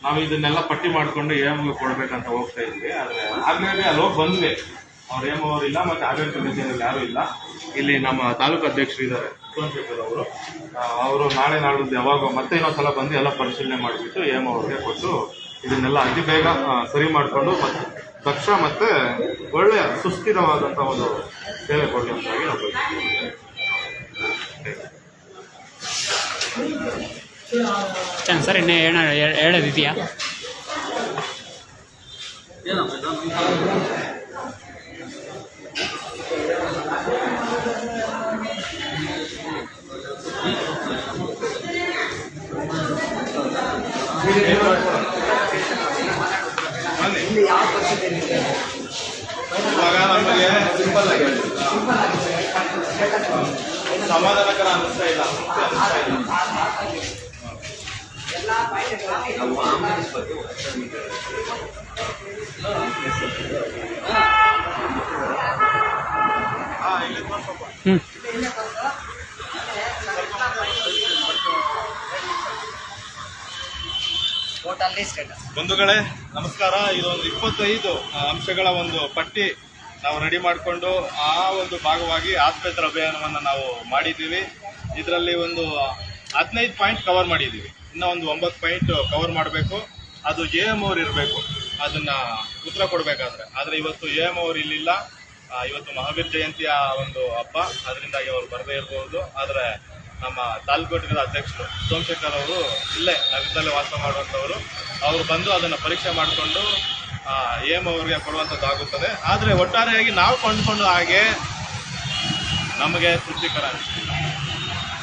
ನಾವು ಇದನ್ನೆಲ್ಲ ಪಟ್ಟಿ ಮಾಡಿಕೊಂಡು ಎಮ್ಗೆ ಕೊಡ್ಬೇಕಂತ ಹೋಗ್ತಾ ಇದ್ವಿ. ಆದರೆ ಆಗಲೇ ಅಲ್ಲಿ ಹೋಗಿ ಬಂದ್ವಿ. ಅವ್ರು ಅವರು ಇಲ್ಲ, ಮತ್ತು ಆಡಳಿತ ಕಚೇರಿಯಲ್ಲಿ ಯಾರೂ ಇಲ್ಲ. ಇಲ್ಲಿ ನಮ್ಮ ತಾಲೂಕು ಅಧ್ಯಕ್ಷರು ಇದ್ದಾರೆ, ಸೋಮಶೇಖರ್ ಅವರು ನಾಳೆ ನಾಳಿದ್ದು ಯಾವಾಗ ಮತ್ತೆ ಇನ್ನೊಂದ್ಸಲ ಬಂದು ಎಲ್ಲ ಪರಿಶೀಲನೆ ಮಾಡಿಬಿಟ್ಟು ಅವ್ರಿಗೆ ಕೊಟ್ಟು ಇದನ್ನೆಲ್ಲ ಅತಿ ಬೇಗ ಸರಿ ಮಾಡಿಕೊಂಡು ಮತ್ತು ದಕ್ಷ ಮತ್ತು ಒಳ್ಳೆಯ ಸುಸ್ಥಿರವಾದಂಥ ಒಂದು ಸೇವೆ ಕೊಡಲಿ ಅಂತಾಗಿ ನಾವು ಬಯಸ್ತೀವಿ. ಸರ್ ಇನ್ನೇ ಹೇಳೋದಿದೆಯಾ? ಇಲ್ಲಿ ಯಾವ ಪರಿಸ್ಥಿತಿ ಇದೆ? ಇವಾಗ ನಮಗೆ ಸಿಂಪಲ್ ಆಗಿ ಸಮಾಧಾನಕರ ಅನಿಸ್ತಾ ಇಲ್ಲ. ಟೋಟಲ್ ಅಲ್ಲೇ ಸ್ಟೇಟಸ್. ಬಂಧುಗಳೇ ನಮಸ್ಕಾರ. ಇದೊಂದು 25 ಅಂಶಗಳ ಒಂದು ಪಟ್ಟಿ ನಾವು ರೆಡಿ ಮಾಡಿಕೊಂಡು ಆ ಒಂದು ಭಾಗವಾಗಿ ಆಸ್ಪತ್ರೆ ಅಭಿಯಾನವನ್ನು ನಾವು ಮಾಡಿದ್ದೀವಿ. ಇದರಲ್ಲಿ ಒಂದು 15 ಪಾಯಿಂಟ್ ಕವರ್ ಮಾಡಿದ್ದೀವಿ. ಇನ್ನೂ ಒಂದು 9 ಪಾಯಿಂಟ್ ಕವರ್ ಮಾಡಬೇಕು. ಅದು AM ಅವ್ರು ಇರಬೇಕು ಅದನ್ನು ಉತ್ತರ ಕೊಡಬೇಕಾದ್ರೆ. ಆದರೆ ಇವತ್ತು AM ಅವ್ರು ಇಲ್ಲಿಲ್ಲ. ಇವತ್ತು ಮಹಾವೀರ್ ಜಯಂತಿಯ ಒಂದು ಹಬ್ಬ, ಅದರಿಂದಾಗಿ ಅವರು ಬರದೇ ಇರಬಹುದು. ಆದರೆ ನಮ್ಮ ತಾಲೂಕು ಘಟಕದ ಅಧ್ಯಕ್ಷರು ಸೋಮಶೇಖರ್ ಅವರು ಇಲ್ಲೇ ನಗರದಲ್ಲೇ ವಾಸ ಮಾಡುವಂಥವರು, ಅವರು ಬಂದು ಅದನ್ನು ಪರೀಕ್ಷೆ ಮಾಡಿಕೊಂಡು AM ಅವ್ರಿಗೆ ಕೊಡುವಂಥದ್ದಾಗುತ್ತದೆ. ಆದರೆ ಒಟ್ಟಾರೆಯಾಗಿ ನಾವು ಕೊಂಡ್ಕೊಂಡು ಹಾಗೆ ನಮಗೆ ತೃಪ್ತಿಕರ ಅನಿಸ್ಲಿಲ್ಲ,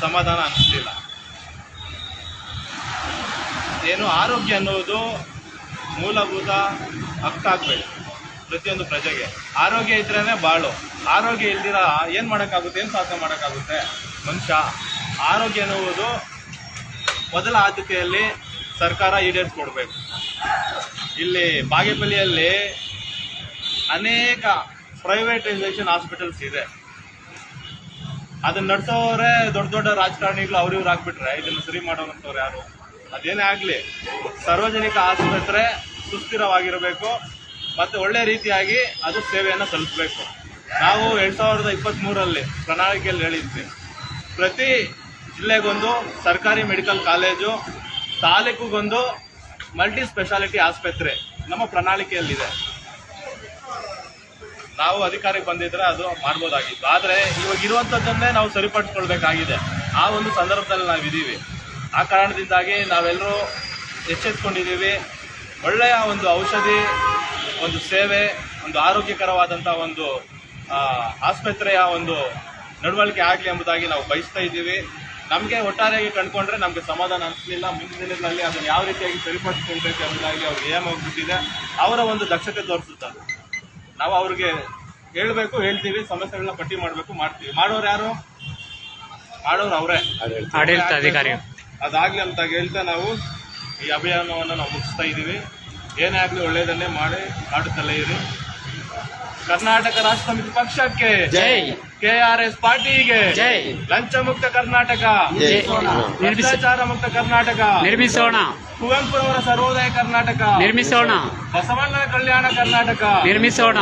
ಸಮಾಧಾನ ಅನಿಸ್ಲಿಲ್ಲ. ಏನು ಆರೋಗ್ಯ ಅನ್ನೋದು ಮೂಲಭೂತ ಹಕ್ಕಾಗಬೇಕು ಪ್ರತಿಯೊಂದು ಪ್ರಜೆಗೆ. ಆರೋಗ್ಯ ಇದ್ರೇ ಬಾಳು. ಆರೋಗ್ಯ ಇಲ್ದಿರ ಏನು ಮಾಡೋಕ್ಕಾಗುತ್ತೆ, ಏನು ಸಾಧನೆ ಮಾಡೋಕ್ಕಾಗುತ್ತೆ ಮನುಷ್ಯ? ಆರೋಗ್ಯ ಎನ್ನುವುದು ಮೊದಲ ಆದ್ಯತೆಯಲ್ಲಿ ಸರ್ಕಾರ ಈಡೇರಿಸ್ಕೊಡ್ಬೇಕು. ಇಲ್ಲಿ ಬಾಗೇಪಲ್ಲಿಯಲ್ಲಿ ಅನೇಕ ಪ್ರೈವೇಟೈಸೇಷನ್ ಹಾಸ್ಪಿಟಲ್ಸ್ ಇದೆ. ಅದನ್ನ ನಡೆಸೋರೆ ದೊಡ್ಡ ದೊಡ್ಡ ರಾಜಕಾರಣಿಗಳು ಅವ್ರು ಇವ್ರು ಹಾಕ್ಬಿಟ್ರೆ ಇದನ್ನು ಸರಿ ಮಾಡೋವಂಥವ್ರು ಯಾರು? ಅದೇನೇ ಆಗಲಿ, ಸಾರ್ವಜನಿಕ ಆಸ್ಪತ್ರೆ ಸುಸ್ಥಿರವಾಗಿರಬೇಕು ಮತ್ತು ಒಳ್ಳೆ ರೀತಿಯಾಗಿ ಅದು ಸೇವೆಯನ್ನು ಸಲ್ಲಿಸಬೇಕು. ನಾವು 2023ರಲ್ಲಿ ಪ್ರಣಾಳಿಕೆಯಲ್ಲಿ ಹೇಳಿದ್ವಿ, ಪ್ರತಿ ಜಿಲ್ಲೆಗೊಂದು ಸರ್ಕಾರಿ ಮೆಡಿಕಲ್ ಕಾಲೇಜು, ತಾಲೂಕಿಗೊಂದು ಮಲ್ಟಿ ಸ್ಪೆಷಾಲಿಟಿ ಆಸ್ಪತ್ರೆ ನಮ್ಮ ಪ್ರಣಾಳಿಕೆಯಲ್ಲಿದೆ. ನಾವು ಅಧಿಕಾರಕ್ಕೆ ಬಂದಿದ್ರೆ ಅದು ಮಾಡ್ಬೋದಾಗಿತ್ತು. ಆದರೆ ಇವಾಗ ಇರುವಂಥದ್ದನ್ನೇ ನಾವು ಸರಿಪಡಿಸ್ಕೊಳ್ಬೇಕಾಗಿದೆ. ಆ ಒಂದು ಸಂದರ್ಭದಲ್ಲಿ ನಾವಿದ್ದೀವಿ. ಆ ಕಾರಣದಿಂದಾಗಿ ನಾವೆಲ್ಲರೂ ಎಚ್ಚೆತ್ಕೊಂಡಿದ್ದೀವಿ. ಒಳ್ಳೆಯ ಒಂದು ಔಷಧಿ, ಒಂದು ಸೇವೆ, ಒಂದು ಆರೋಗ್ಯಕರವಾದಂಥ ಒಂದು ಆಸ್ಪತ್ರೆಯ ಒಂದು ನಡವಳಿಕೆ ಆಗಲಿ ಎಂಬುದಾಗಿ ನಾವು ಬಯಸ್ತಾ ಇದ್ದೀವಿ. ನಮಗೆ ಒಟ್ಟಾರೆಯಾಗಿ ಕಂಡುಕೊಂಡ್ರೆ ನಮಗೆ ಸಮಾಧಾನ ಅನಿಸಲಿಲ್ಲ. ಮುಂದಿನ ದಿನಗಳಲ್ಲಿ ಅದನ್ನು ಯಾವ ರೀತಿಯಾಗಿ ಸರಿಪಡಿಸ್ಕೊಳ್ಬೇಕು ಎಂಬುದಾಗಿ ಅವ್ರಿಗೆ ಏಮ್ ಹೋಗ್ಬಿಟ್ಟಿದೆ. ಅವರ ಒಂದು ದಕ್ಷತೆ ತೋರಿಸುತ್ತದೆ. ನಾವು ಅವ್ರಿಗೆ ಹೇಳಬೇಕು, ಹೇಳ್ತೀವಿ, ಸಮಸ್ಯೆಗಳನ್ನ ಪಟ್ಟಿ ಮಾಡಬೇಕು, ಮಾಡ್ತೀವಿ. ಮಾಡೋರು ಯಾರು? ಮಾಡೋರು ಅವರೇ, ಆಡಳಿತ ಅಧಿಕಾರಿ. ಅದಾಗಲಿ ಅಂತ ಹೇಳ್ತಾ ನಾವು ಈ ಅಭಿಯಾನವನ್ನು ನಾವು ಮುಗಿಸ್ತಾ ಇದ್ದೀವಿ. ಏನೇ ಆಗಲಿ ಒಳ್ಳೆಯದನ್ನೇ ಮಾಡಿ ಮಾಡುತ್ತಲೇ ಇರಿ. ಕರ್ನಾಟಕ ರಾಷ್ಟ್ರ ಸಮಿತಿ ಪಕ್ಷಕ್ಕೆ ಜೈ. KRS ಪಾರ್ಟಿಗೆ ಜೈ. ಲಂಚ ಮುಕ್ತ ಕರ್ನಾಟಕ, ನಿರ್ಮಿಸೋಣ. ಭ್ರಷ್ಟಾಚಾರ ಮುಕ್ತ ಕರ್ನಾಟಕ ನಿರ್ಮಿಸೋಣ. ಕುವೆಂಪುರವರ ಸರ್ವೋದಯ ಕರ್ನಾಟಕ ನಿರ್ಮಿಸೋಣ. ಬಸವಣ್ಣನ ಕಲ್ಯಾಣ ಕರ್ನಾಟಕ ನಿರ್ಮಿಸೋಣ.